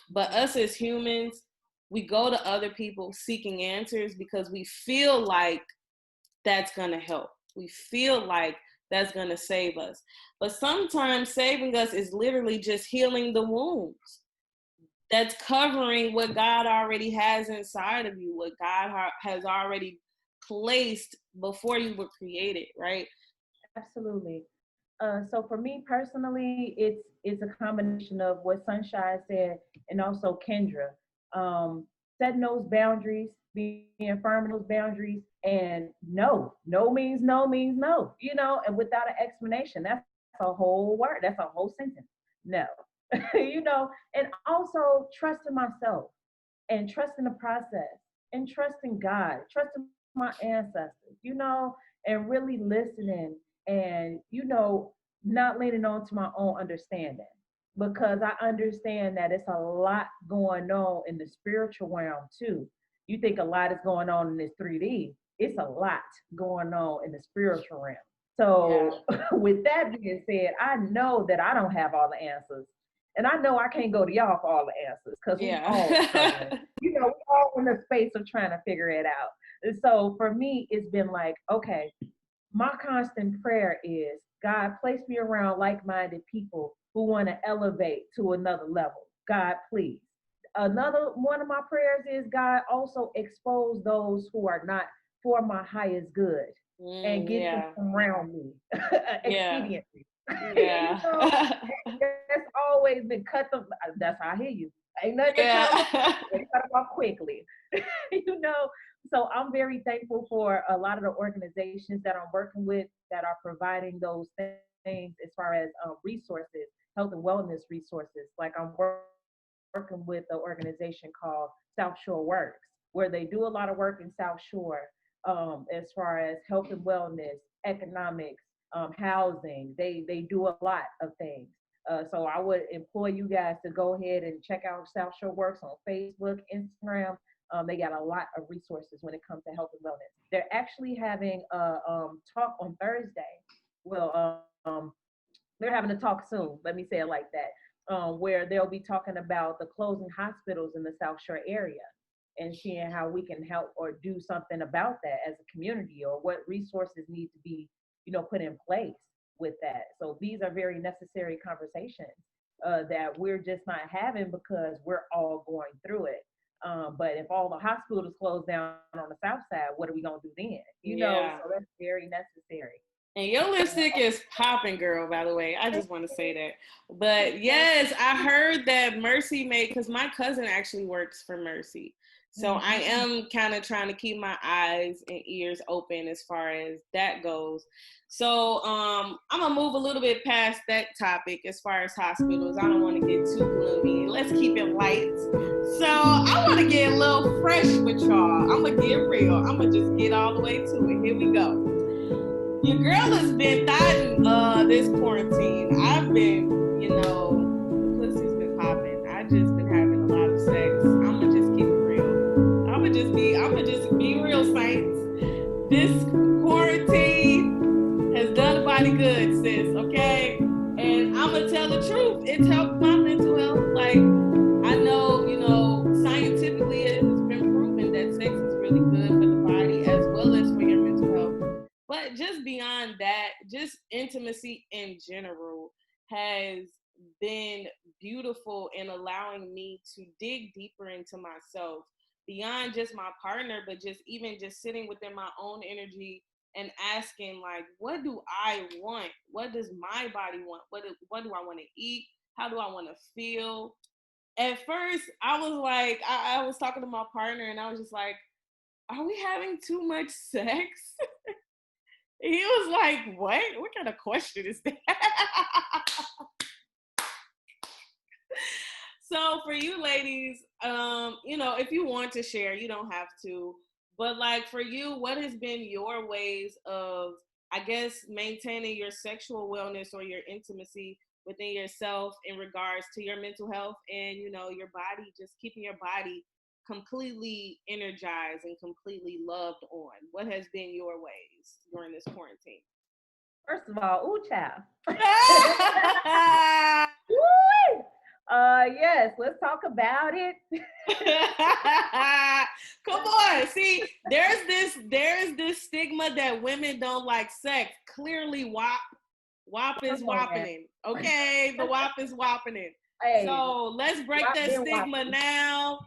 But us as humans, we go to other people seeking answers because we feel like that's going to help. We feel like that's going to save us. But sometimes saving us is literally just healing the wounds. That's covering what God already has inside of you, what God has already placed before you were created, right? Absolutely. So for me personally, it's a combination of what Sunshine said and also Kendra. Setting those boundaries, being firm in those boundaries, and no means no means no, you know, and without an explanation. That's a whole word. That's a whole sentence. No, you know, and also trusting myself and trusting the process and trusting God, trusting my ancestors, you know, and really listening and, you know, not leaning on to my own understanding because I understand that it's a lot going on in the spiritual realm too. You think a lot is going on in this 3D, it's a lot going on in the spiritual realm. So, Yeah. with that being said, I know that I don't have all the answers. And I know I can't go to y'all for all the answers because we all struggling. Yeah. You know, we all in the space of trying to figure it out. And so for me, it's been like, okay, my constant prayer is God, place me around like-minded people who want to elevate to another level. God, please. Another one of my prayers is God also expose those who are not for my highest good and get them Yeah. around me Yeah. expediently. You Yeah. know, that's always been cut them. That's how I hear you. Ain't nothing that y'all look Yeah. they cut them off quickly. You know, so I'm very thankful for a lot of the organizations that I'm working with that are providing those things as far as resources, health and wellness resources. Like I'm working with an organization called South Shore Works, where they do a lot of work in South Shore as far as health and wellness, economics, housing. They do a lot of things. So I would employ you guys to go ahead and check out South Shore Works on Facebook, Instagram. They got a lot of resources when it comes to health and wellness. They're actually having a talk on Thursday. Well, they're having a talk soon. Let me say it like that, where they'll be talking about the closing hospitals in the South Shore area and seeing how we can help or do something about that as a community, or what resources need to be, you know, put in place with that. So these are very necessary conversations that we're just not having because we're all going through it. But if all the hospitals close down on the South Side, what are we gonna do then? You know, Yeah. so that's very necessary. And your lipstick is popping, girl, by the way. I just want to say that. But yes, I heard that Mercy made, because my cousin actually works for Mercy. So I am kind of trying to keep my eyes and ears open as far as that goes. So I'm going to move a little bit past that topic as far as hospitals. I don't want to get too gloomy. Let's keep it light. So I want to get a little fresh with y'all. I'm going to get real. I'm going to just get all the way to it. Here we go. Your girl has been thotting this quarantine. I've been, you know, the pussy's been popping. I just been having a lot of sex. I'ma just keep it real. I'ma just be real, saints. This quarantine has done a body good, sis, okay? And I'ma tell the truth. It's helped my mental health. Like, I know, you know, scientifically it has been proven that sex is really good for the body as well as for your mental health. But just beyond that, just intimacy in general has been beautiful in allowing me to dig deeper into myself beyond just my partner, but just even just sitting within my own energy and asking, like, what do I want? What does my body want? What do I want to eat? How do I want to feel? At first, I was like, I was talking to my partner and I was just like, are we having too much sex? He was like, what? What kind of question is that? So for you ladies, if you want to share, you don't have to. But like for you, what has been your ways of, I guess, maintaining your sexual wellness or your intimacy within yourself in regards to your mental health and, your body, just keeping your body completely energized and completely loved on? What has been your ways during this quarantine? First of all, ooh, child. Woo! Yes, let's talk about it. Come on. See, there's this stigma that women don't like sex. Clearly, WAP is whopping. Okay, the WAP is whopping. Hey, so let's break that stigma now.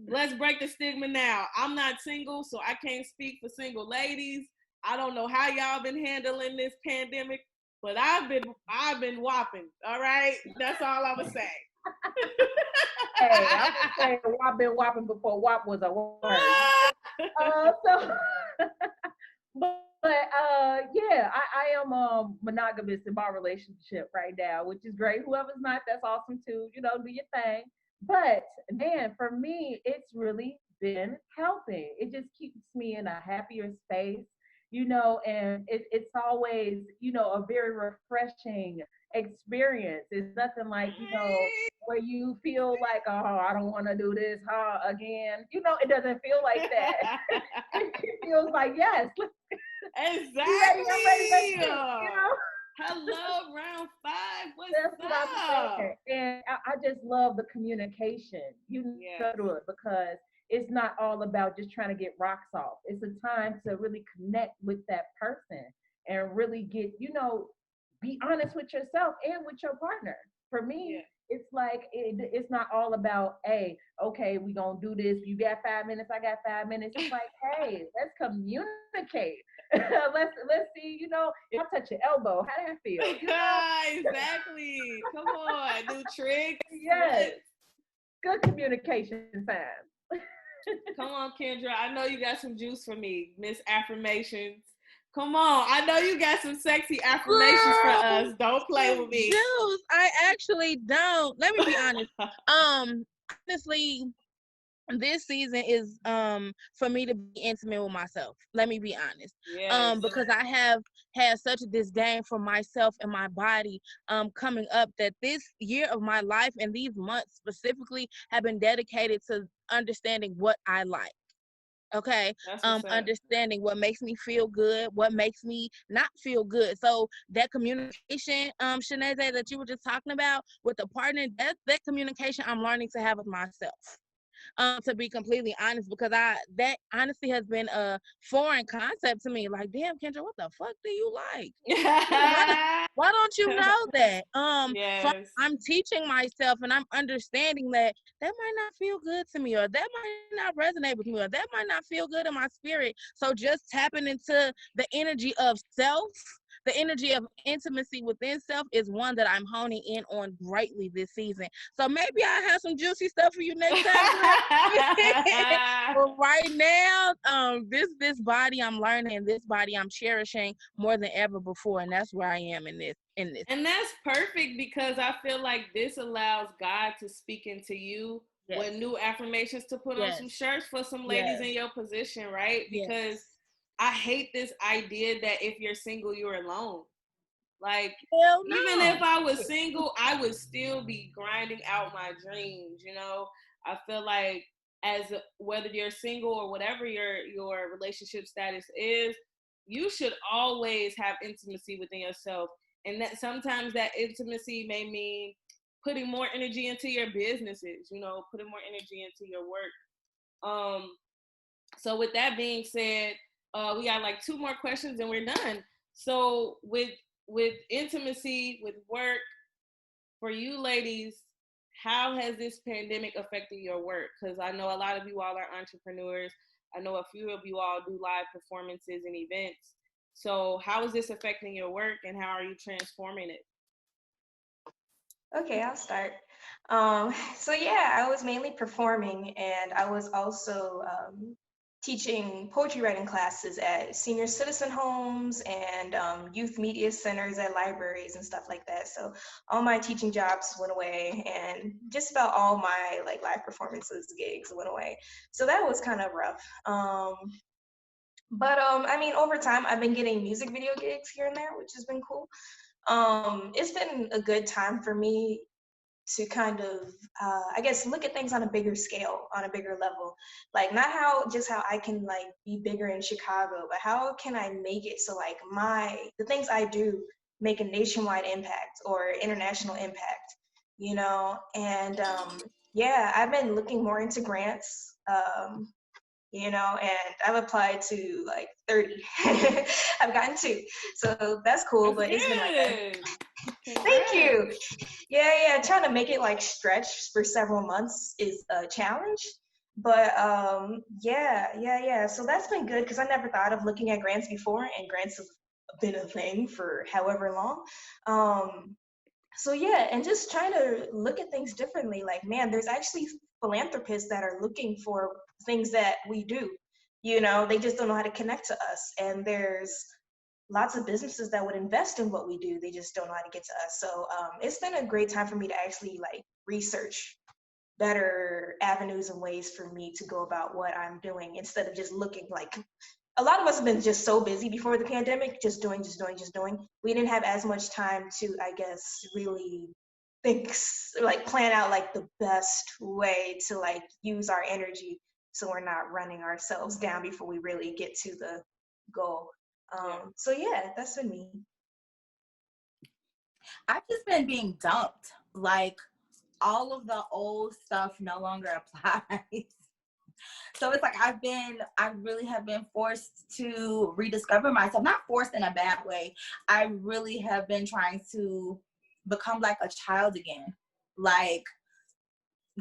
Let's break the stigma now. I'm not single, so I can't speak for single ladies. I don't know how y'all been handling this pandemic, but I've been whopping. All right, that's all I would say. Hey, I'm just saying, I've been whopping before WAP was a word. Yeah, I am monogamous in my relationship right now, which is great. Whoever's not, that's awesome too. Do your thing. But man, for me, it's really been helping. It just keeps me in a happier space, and it's always, a very refreshing experience. It's nothing like, where you feel like, oh, I don't want to do this again. It doesn't feel like that. It feels like, yes. Exactly. Hello, round 5. What's up? And I just love the communication, through it, because it's not all about just trying to get rocks off. It's a time to really connect with that person and really get, be honest with yourself and with your partner. For me, it's like, it's not all about, hey, okay, we gonna do this. You got 5 minutes, I got 5 minutes. It's like, hey, let's communicate. let's see, if I touch your elbow, how does it feel? Exactly. Come on, new tricks. Yes. Good communication time. Come on, Kendra. I know you got some juice for me, Miss Affirmations. Come on. I know you got some sexy affirmations for us. Don't play with me. Juice, I actually don't. Let me be honest. Honestly, this season is for me to be intimate with myself. Let me be honest. Yes. Because I have had such a disdain for myself and my body coming up, that this year of my life and these months specifically have been dedicated to understanding what I like. Okay. Understanding what makes me feel good, what makes me not feel good. So that communication, Shanae, that you were just talking about with the partner, that communication I'm learning to have with myself. To be completely honest, because that honestly has been a foreign concept to me. Like, damn, Kendra, what the fuck do you like? Why don't you know that? Yes. I'm teaching myself and I'm understanding that might not feel good to me, or that might not resonate with me, or that might not feel good in my spirit. So just tapping into the energy of self, the energy of intimacy within self, is one that I'm honing in on greatly this season. So maybe I have some juicy stuff for you next time. But right now, this body I'm learning, this body I'm cherishing more than ever before, and that's where I am in this. And that's perfect, because I feel like this allows God to speak into you. Yes. With new affirmations to put on some shirts for some ladies in your position, right? Because I hate this idea that if you're single, you're alone. Like, even if I was single, I would still be grinding out my dreams, I feel like whether you're single or whatever your relationship status is, you should always have intimacy within yourself. And that sometimes that intimacy may mean putting more energy into your businesses, putting more energy into your work. So with that being said, we got like 2 more questions and we're done. So with intimacy, with work, for you ladies, how has this pandemic affected your work? Because I know a lot of you all are entrepreneurs. I know a few of you all do live performances and events. So how is this affecting your work, and how are you transforming it? Okay, I'll start. So yeah, I was mainly performing, and I was also teaching poetry writing classes at senior citizen homes and youth media centers at libraries and stuff like that. So all my teaching jobs went away, and just about all my like live performances gigs went away. So that was kind of rough. But I mean, over time, I've been getting music video gigs here and there, which has been cool. It's been a good time for me to kind of, I guess, look at things on a bigger scale, on a bigger level. Like, not how I can like be bigger in Chicago, but how can I make it so like the things I do make a nationwide impact or international impact, you know? And yeah, I've been looking more into grants. You know, and I've applied to like 30. I've gotten 2. So that's cool, but it's been like thank you. Yeah, trying to make it like stretch for several months is a challenge. But yeah. So that's been good because I never thought of looking at grants before, and grants have been a thing for however long. So yeah, and just trying to look at things differently. Like, man, there's actually philanthropists that are looking for things that we do. You know, they just don't know how to connect to us. And there's lots of businesses that would invest in what we do. They just don't know how to get to us. So it's been a great time for me to actually like research better avenues and ways for me to go about what I'm doing, instead of just looking like, a lot of us have been just so busy before the pandemic, just doing. We didn't have as much time to, I guess, really think, like plan out like the best way to like use our energy so we're not running ourselves down before we really get to the goal. So yeah, that's been me. I've just been being dumped. Like, all of the old stuff no longer applies. So it's like I really have been forced to rediscover myself. Not forced in a bad way. I really have been trying to become like a child again. Like,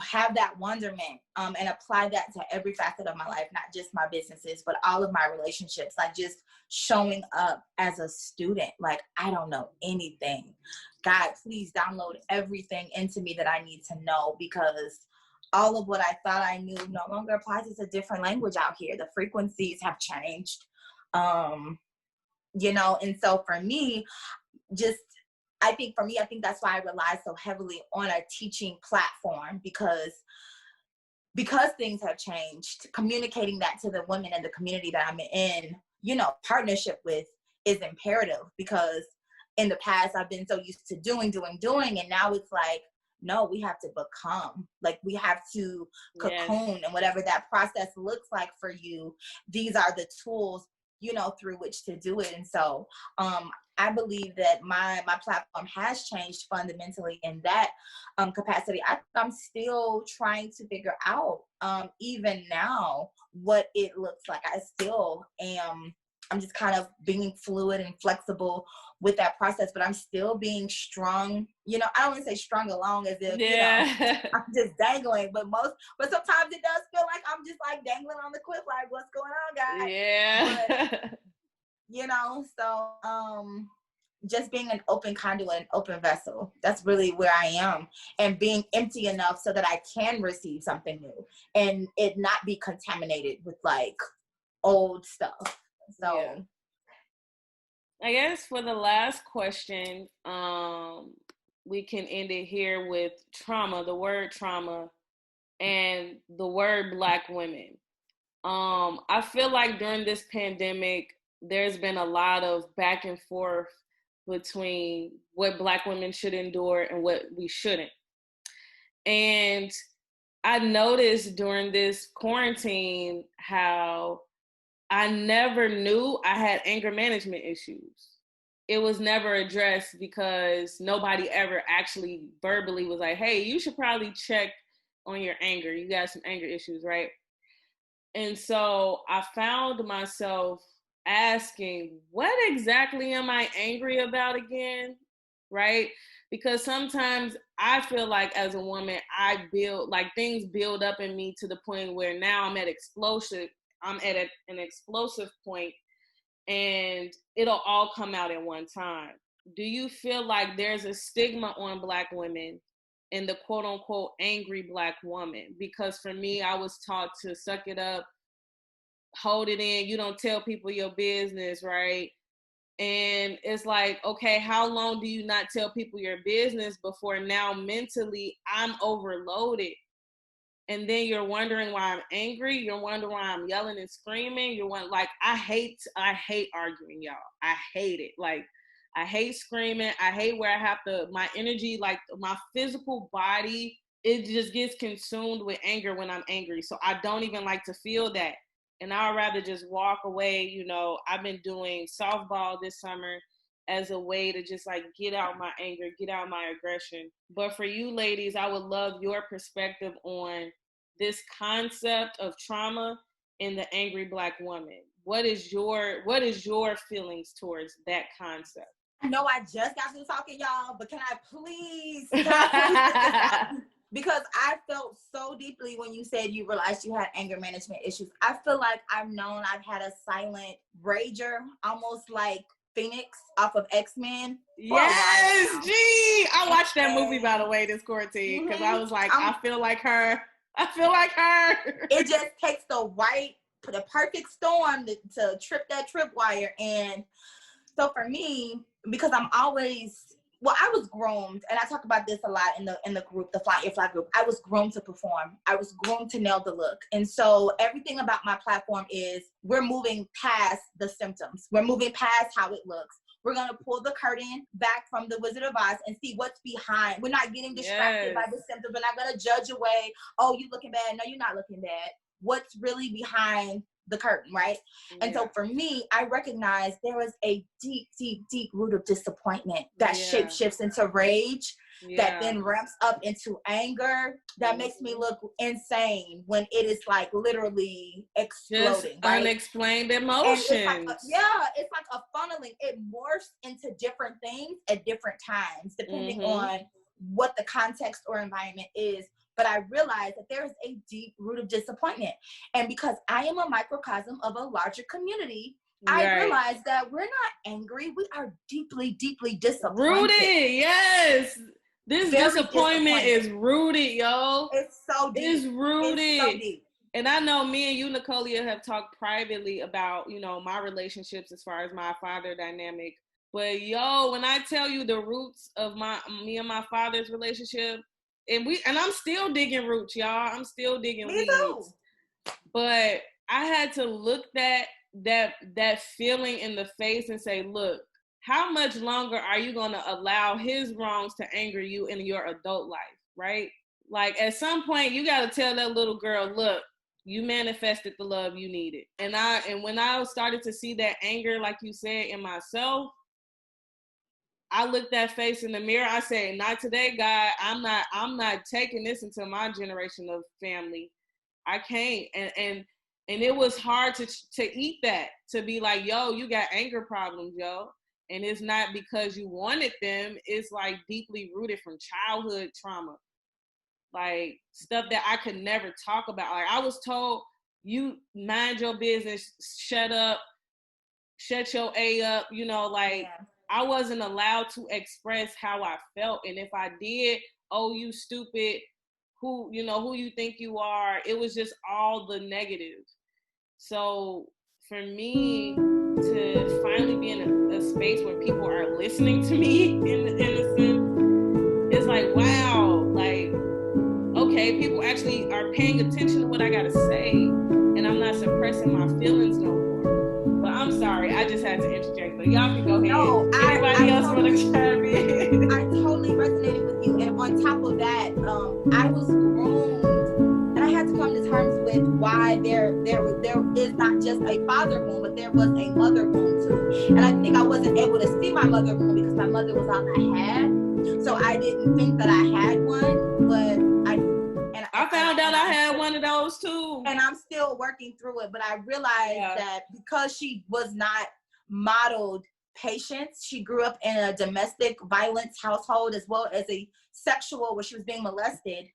have that wonderment and apply that to every facet of my life, not just my businesses, but all of my relationships. Like, just showing up as a student. Like, I don't know anything. God, please download everything into me that I need to know, because all of what I thought I knew no longer applies. It's a different language out here. The frequencies have changed, you know, and so for me, I think that's why I rely so heavily on a teaching platform, because things have changed. Communicating that to the women in the community that I'm in, you know, partnership with, is imperative, because in the past I've been so used to doing, and now it's like, no, we have to become. Like, we have to cocoon, and whatever that process looks like for you, these are the tools, you know, through which to do it. And so I believe that my platform has changed fundamentally in that capacity. I'm still trying to figure out, even now, what it looks like. I'm just kind of being fluid and flexible with that process, but I'm still being strong. You know, I don't want to say strung along as if, you know, I'm just dangling, but sometimes it does feel like I'm just like dangling on the cliff, like, what's going on, guys? Yeah. But, you know, so just being an open conduit, an open vessel. That's really where I am, and being empty enough so that I can receive something new and it not be contaminated with like old stuff. So yeah. I guess for the last question, we can end it here with trauma, the word trauma, and the word Black women. I feel like during this pandemic, there's been a lot of back and forth between what Black women should endure and what we shouldn't. And I noticed during this quarantine how I never knew I had anger management issues. It was never addressed because nobody ever actually verbally was like, hey, you should probably check on your anger. You got some anger issues, right? And so I found myself asking, what exactly am I angry about again? Right? Because sometimes I feel like as a woman, things build up in me to the point where now I'm at an explosive point, and it'll all come out at one time. Do you feel like there's a stigma on Black women and the quote unquote angry Black woman? Because for me, I was taught to suck it up, hold it in. You don't tell people your business, right? And it's like, okay, how long do you not tell people your business before now mentally I'm overloaded? And then you're wondering why I'm angry. You're wondering why I'm yelling and screaming. You're wondering, like, I hate arguing, y'all. I hate it. Like, I hate screaming. I hate where I have to, my energy, like my physical body, it just gets consumed with anger when I'm angry. So I don't even like to feel that. And I'd rather just walk away. You know, I've been doing softball this summer as a way to just like get out my anger, get out my aggression. But for you ladies, I would love your perspective on this concept of trauma in the angry Black woman. What is your feelings towards that concept? I know I just got through talking, y'all, but can I please get this out? Because I felt so deeply when you said you realized you had anger management issues. I feel like I've had a silent rager, almost like Phoenix off of X-Men. Yes, gee. I watched that movie, by the way, this quarantine, because I was like, I feel like her. I feel like her. It just takes the perfect storm to trip that tripwire. And so for me, because I was groomed, and I talk about this a lot in the group, the Fly Your Fly group. I was groomed to perform. I was groomed to nail the look. And so everything about my platform is we're moving past the symptoms. We're moving past how it looks. We're going to pull the curtain back from the Wizard of Oz and see what's behind. We're not getting distracted by the symptoms. We're not going to judge away. Oh, you looking bad. No, you're not looking bad. What's really behind the curtain, right? Yeah. And so for me, I recognize there was a deep, deep, deep root of disappointment that shapeshifts into rage, that then ramps up into anger, that makes me look insane when it is like literally exploding. Just right? Unexplained emotions. It's like a funneling. It morphs into different things at different times, depending on what the context or environment is. But I realized that there is a deep root of disappointment. And because I am a microcosm of a larger community, I realized that we're not angry. We are deeply, deeply disappointed. Rooted, yes. This disappointment is rooted, yo. It's so deep. It's rooted. It's so deep. And I know me and you, Nicolia, have talked privately about, you know, my relationships as far as my father dynamic. But yo, when I tell you the roots of me and my father's relationship, and I'm still digging roots, y'all. I'm still digging weeds. But I had to look that feeling in the face and say, look, how much longer are you going to allow his wrongs to anger you in your adult life, right? Like at some point you got to tell that little girl, look, you manifested the love you needed. And when I started to see that anger, like you said, in myself, I looked that face in the mirror. I said, not today, God. I'm not taking this into my generation of family. I can't. And it was hard to eat that, to be like, yo, you got anger problems, yo. And it's not because you wanted them. It's like deeply rooted from childhood trauma. Like stuff that I could never talk about. Like I was told, you mind your business, shut up, shut your A up, you know, like I wasn't allowed to express how I felt. And if I did, oh, you stupid, who you think you are? It was just all the negative. So for me to finally be in a space where people are listening to me in a sense, it's like, wow, like, okay, people actually are paying attention to what I gotta say, and I'm not suppressing my feelings no more. But I'm sorry, I just had to interject. But y'all can go ahead. No, Anybody else want to chime in? I totally resonated with you. And on top of that, I was groomed, and I had to come to terms with why there is not just a father wound, but there was a mother wound too. And I think I wasn't able to see my mother wound because my mother was all I had. So I didn't think that I had one, but I found out I had one of those too. And I'm still working through it, but I realized that because she was not modeled patience, she grew up in a domestic violence household as well as a sexual where she was being molested.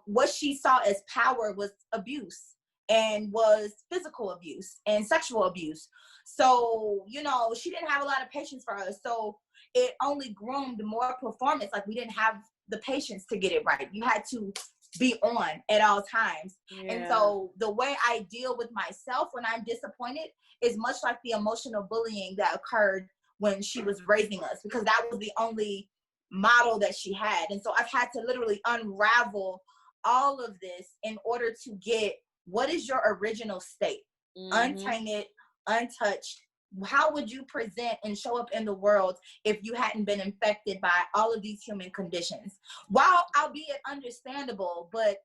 What she saw as power was abuse, and was physical abuse and sexual abuse. So, you know, she didn't have a lot of patience for us. So it only groomed more performance. Like we didn't have the patience to get it right. You had to be on at all times. Yeah. And so the way I deal with myself when I'm disappointed is much like the emotional bullying that occurred when she was raising us, because that was the only model that she had. And so I've had to literally unravel all of this in order to get what is your original state, untainted, untouched. How would you present and show up in the world if you hadn't been infected by all of these human conditions? While albeit understandable, but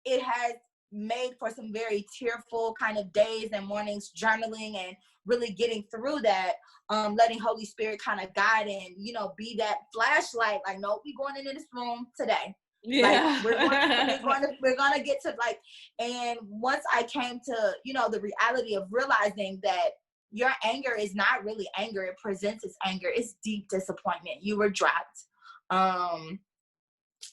it has made for some very tearful kind of days and mornings journaling and really getting through that, letting Holy Spirit kind of guide and, you know, be that flashlight, like, no, we going into this room today. Yeah. Like we're gonna get to, like, and once I came to, you know, the reality of realizing that your anger is not really anger, it presents as anger, it's deep disappointment. You were dropped.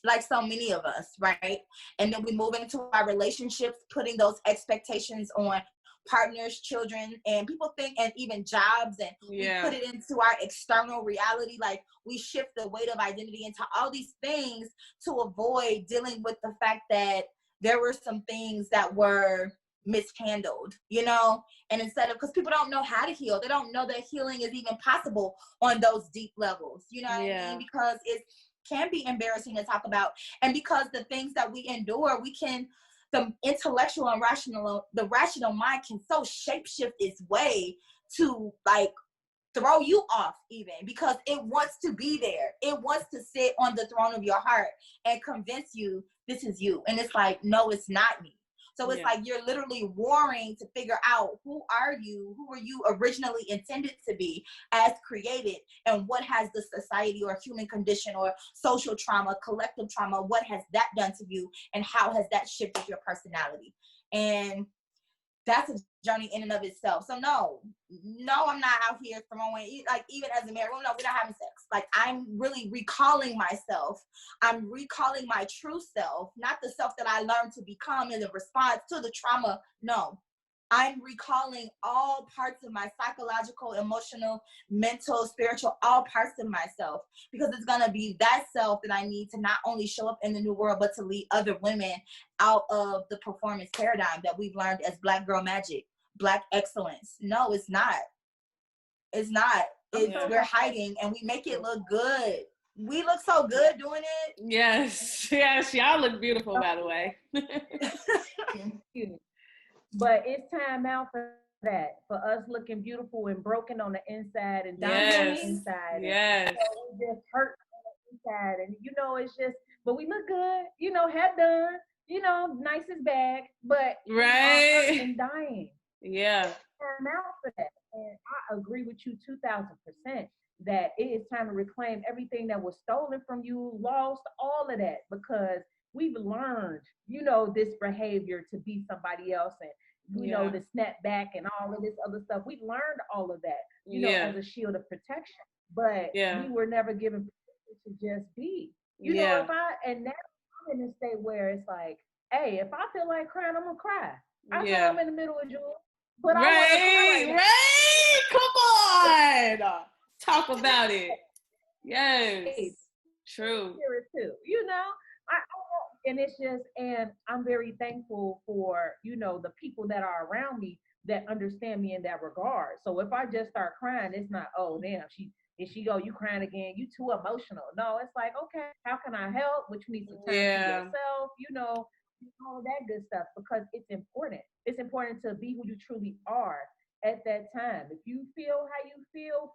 Like so many of us, right? And then we move into our relationships, putting those expectations on partners, children, and people think, and even jobs, and we put it into our external reality. Like we shift the weight of identity into all these things to avoid dealing with the fact that there were some things that were mishandled, you know? And instead of, because people don't know how to heal, they don't know that healing is even possible on those deep levels, you know what I mean? Because it can be embarrassing to talk about, and because the things that we endure, the intellectual and the rational mind can so shapeshift its way to like throw you off, even because it wants to be there. It wants to sit on the throne of your heart and convince you this is you. And it's like, no, it's not me. So it's like you're literally warring to figure out who are you originally intended to be as created, and what has the society or human condition or social trauma, collective trauma, what has that done to you, and how has that shifted your personality? And that's a journey in and of itself. So no, I'm not out here throwing, like, even as a married woman, no, we're not having sex. Like, I'm really recalling myself. I'm recalling my true self, not the self that I learned to become in the response to the trauma. No, I'm recalling all parts of my psychological, emotional, mental, spiritual, all parts of myself, because it's going to be that self that I need to not only show up in the new world, but to lead other women out of the performance paradigm that we've learned as Black girl magic, Black excellence. No, it's not. It's not. We're hiding, and we make it look good. We look so good doing it. Yes. Y'all look beautiful, by the way. But it's time out for that, for us looking beautiful and broken on the inside and dying on the inside. Yes. And, you know, just hurt on the inside. And, you know, it's just, but we look good, you know, hair done, you know, nicest bag, but right and dying. Yeah. Time out for that. And I agree with you 2000% that it is time to reclaim everything that was stolen from you, lost, all of that, because we've learned, you know, this behavior to be somebody else, and you know, to snap back and all of this other stuff. We've learned all of that, you know, as a shield of protection. But we were never given permission to just be. You know, and now I'm in a state where it's like, hey, if I feel like crying, I'm gonna cry. I know I'm in the middle of June, but I want to cry. Come on, talk about it. Yes, true. Hear it too. You know, and it's just, and I'm very thankful for, you know, the people that are around me that understand me in that regard. So if I just start crying, it's not, oh damn, she go, you crying again, you too emotional. No, it's like, okay, how can I help? Which needs to turn to yourself, you know, all that good stuff, because it's important. It's important to be who you truly are at that time. If you feel how you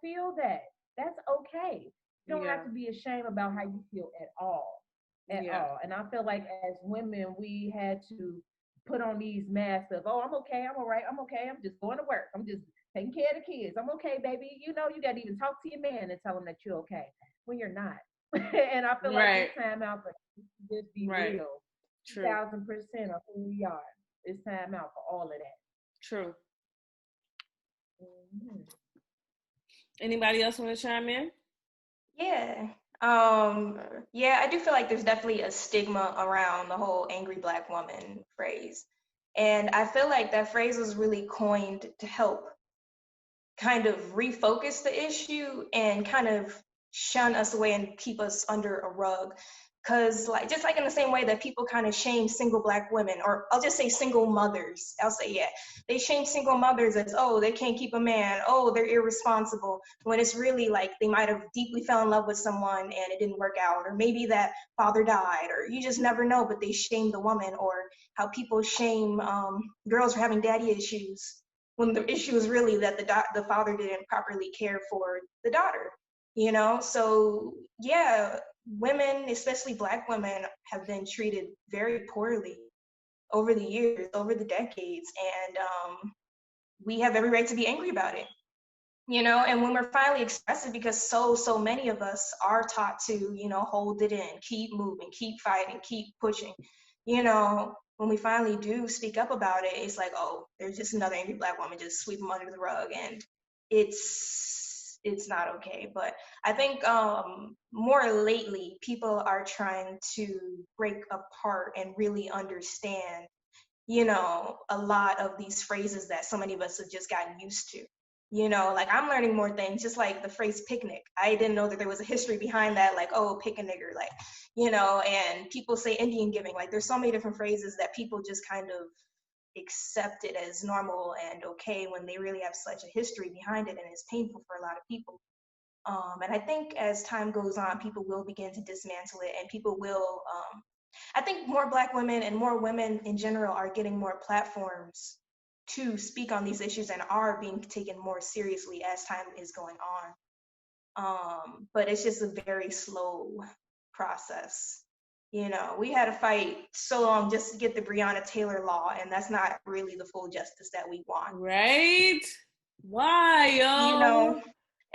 feel that. That's okay. You don't have to be ashamed about how you feel at all. All. And I feel like as women, we had to put on these masks of, oh, I'm okay, I'm all right, I'm okay, I'm just going to work, I'm just taking care of the kids, I'm okay, baby. You know, you got to even talk to your man and tell him that you're okay when you're not. And I feel like it's time out for just be real. 1000% of who we are. It's time out for all of that. True. Mm-hmm. Anybody else want to chime in? Yeah. I do feel like there's definitely a stigma around the whole angry Black woman phrase. And I feel like that phrase was really coined to help kind of refocus the issue and kind of shun us away and keep us under a rug. Because like, just like in the same way that people kind of shame single Black women, or I'll just say single mothers, I'll say, yeah, they shame single mothers as, oh, they can't keep a man, oh, they're irresponsible, when it's really like they might have deeply fell in love with someone and it didn't work out, or maybe that father died, or you just never know, but they shame the woman. Or how people shame girls for having daddy issues, when the issue is really that the father didn't properly care for the daughter, you know? So yeah, women, especially Black women, have been treated very poorly over the years, over the decades, and we have every right to be angry about it, you know? And when we're finally expressive, because so many of us are taught to, you know, hold it in, keep moving, keep fighting, keep pushing, you know, when we finally do speak up about it, it's like, oh, there's just another angry Black woman, just sweep them under the rug, and it's not okay. But I think more lately, people are trying to break apart and really understand, you know, a lot of these phrases that so many of us have just gotten used to. You know, like I'm learning more things, just like the phrase picnic. I didn't know that there was a history behind that, like, oh, pick a nigger, like, you know, and people say Indian giving. Like there's so many different phrases that people just kind of accept it as normal and okay, when they really have such a history behind it, and it's painful for a lot of people. And I think as time goes on, people will begin to dismantle it, and people will, I think more Black women and more women in general are getting more platforms to speak on these issues and are being taken more seriously as time is going on. But it's just a very slow process. You know, we had to fight so long just to get the Breonna Taylor law, and that's not really the full justice that we want. Right? Why, yo? You know,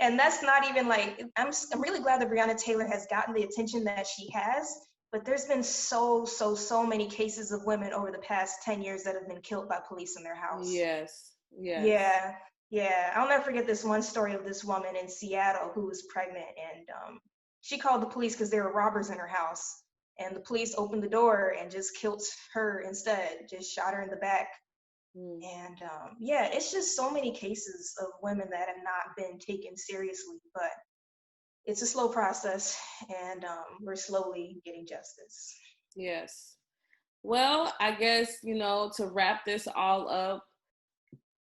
and that's not even like, I'm really glad that Breonna Taylor has gotten the attention that she has, but there's been so many cases of women over the past 10 years that have been killed by police in their house. Yes. Yeah. I'll never forget this one story of this woman in Seattle who was pregnant, and she called the police because there were robbers in her house, and the police opened the door and just killed her instead, just shot her in the back. And yeah, it's just so many cases of women that have not been taken seriously, but it's a slow process, and we're slowly getting justice. Yes. Well, I guess, you know, to wrap this all up,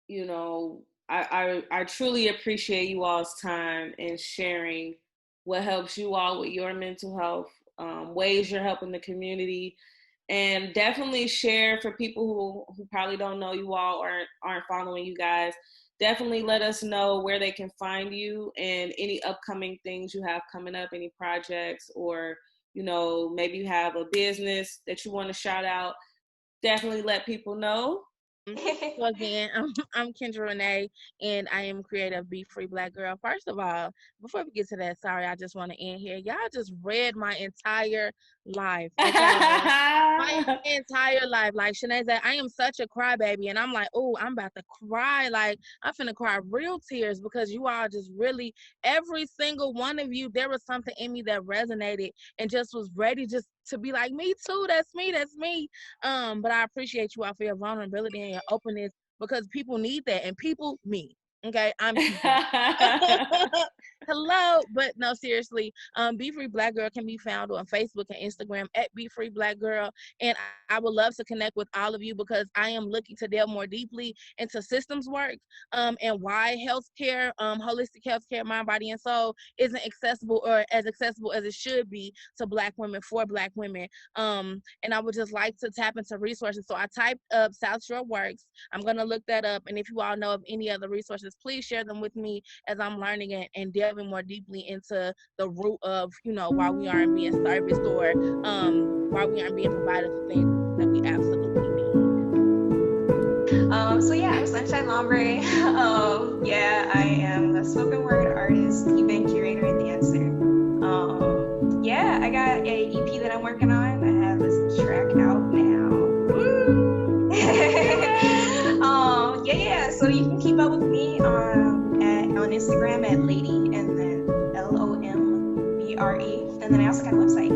you know, I truly appreciate you all's time and sharing what helps you all with your mental health, ways you're helping the community, and definitely share for people who probably don't know you all or aren't following you guys. Definitely let us know where they can find you and any upcoming things you have coming up, any projects, or, you know, maybe you have a business that you want to shout out. Definitely let people know. So again, I'm Kendra Renee, and I am creative Be Free Black Girl. First of all, before we get to that, sorry, I just want to end here. Y'all just read my entire life. Okay? My entire life. Like Shanae said, I am such a crybaby, and I'm like, oh, I'm about to cry. Like, I'm finna cry real tears, because you all just really, every single one of you, there was something in me that resonated and just was ready just to be like, me too, that's me. But I appreciate you all for your vulnerability and your openness, because people need that, and people, me. Okay, I'm people. Hello, but no, seriously. Be Free Black Girl can be found on Facebook and Instagram at Be Free Black Girl, and I would love to connect with all of you, because I am looking to delve more deeply into systems work, and why healthcare, holistic healthcare, mind, body, and soul isn't accessible, or as accessible as it should be, to Black women, for Black women. And I would just like to tap into resources. So I typed up South Shore Works. I'm gonna look that up, and if you all know of any other resources, please share them with me as I'm learning and delving more deeply into the root of, you know, why we aren't being serviced, or why we aren't being provided the things that we absolutely need. So yeah, I'm Sunshine Lombre. Yeah, I am a spoken word artist, event curator, and dancer. Yeah, I got a EP that I'm working on. I have this track out now. Woo! Yeah. So you can keep up with me on Instagram at Lady, and then LOMBRE, and then I also got a website,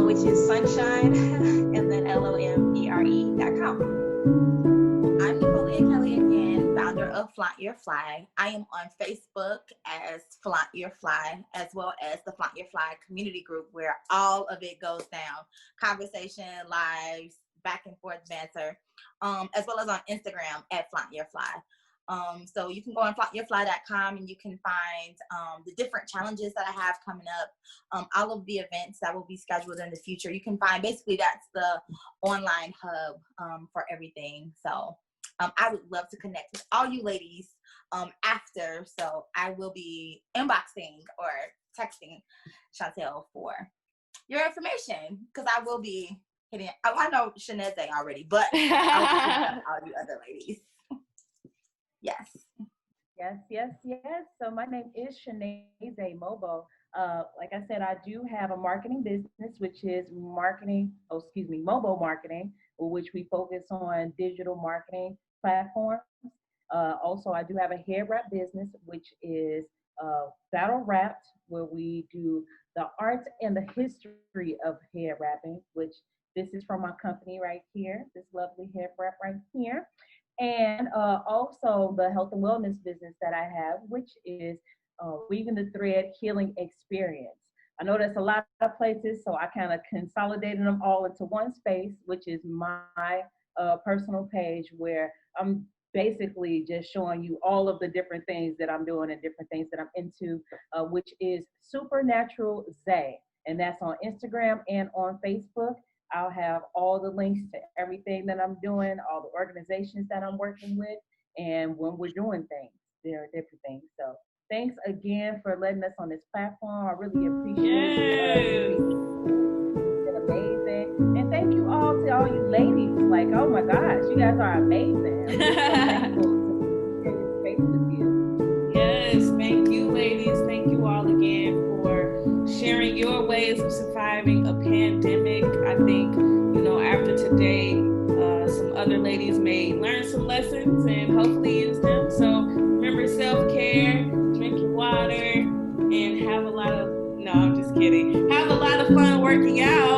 which is Sunshine, and then LOMBRE.com. I'm Nicole Kelly again, founder of Flaunt Your Fly. I am on Facebook as Flaunt Your Fly, as well as the Flaunt Your Fly community group, where all of it goes down. Conversation, lives, back and forth banter, as well as on Instagram at Flaunt Your Fly. So you can go on flauntyourfly.com and you can find the different challenges that I have coming up, all of the events that will be scheduled in the future. You can find, basically that's the online hub for everything. So I would love to connect with all you ladies after. So I will be inboxing or texting Chantel for your information, because I will be hitting, I know Shaneze already, but I'll be hitting up all you other ladies. Yes. Yes. So my name is Shaneze Mobo. Like I said, I do have a marketing business, which is mobile marketing, which we focus on digital marketing platforms. Also, I do have a hair wrap business, which is Battle Wrapped, where we do the art and the history of hair wrapping, which this is from my company right here, this lovely hair wrap right here. And also the health and wellness business that I have, which is Weaving the Thread Healing Experience. I know there's a lot of places, so I kind of consolidated them all into one space, which is my personal page, where I'm basically just showing you all of the different things that I'm doing and different things that I'm into, which is Supernatural Zay. And that's on Instagram and on Facebook. I'll have all the links to everything that I'm doing, all the organizations that I'm working with, and when we're doing things, there are different things. So thanks again for letting us on this platform. I really appreciate it. It's been amazing. And thank you all to all you ladies. Like, oh my gosh, you guys are amazing. I'm just so thankful to share this space with you. Yes, thank you, ladies. Thank you all again for sharing your ways of surviving a pandemic. I think, after today, some other ladies may learn some lessons and hopefully use them. So remember self-care, drink your water, and have a lot of fun working out.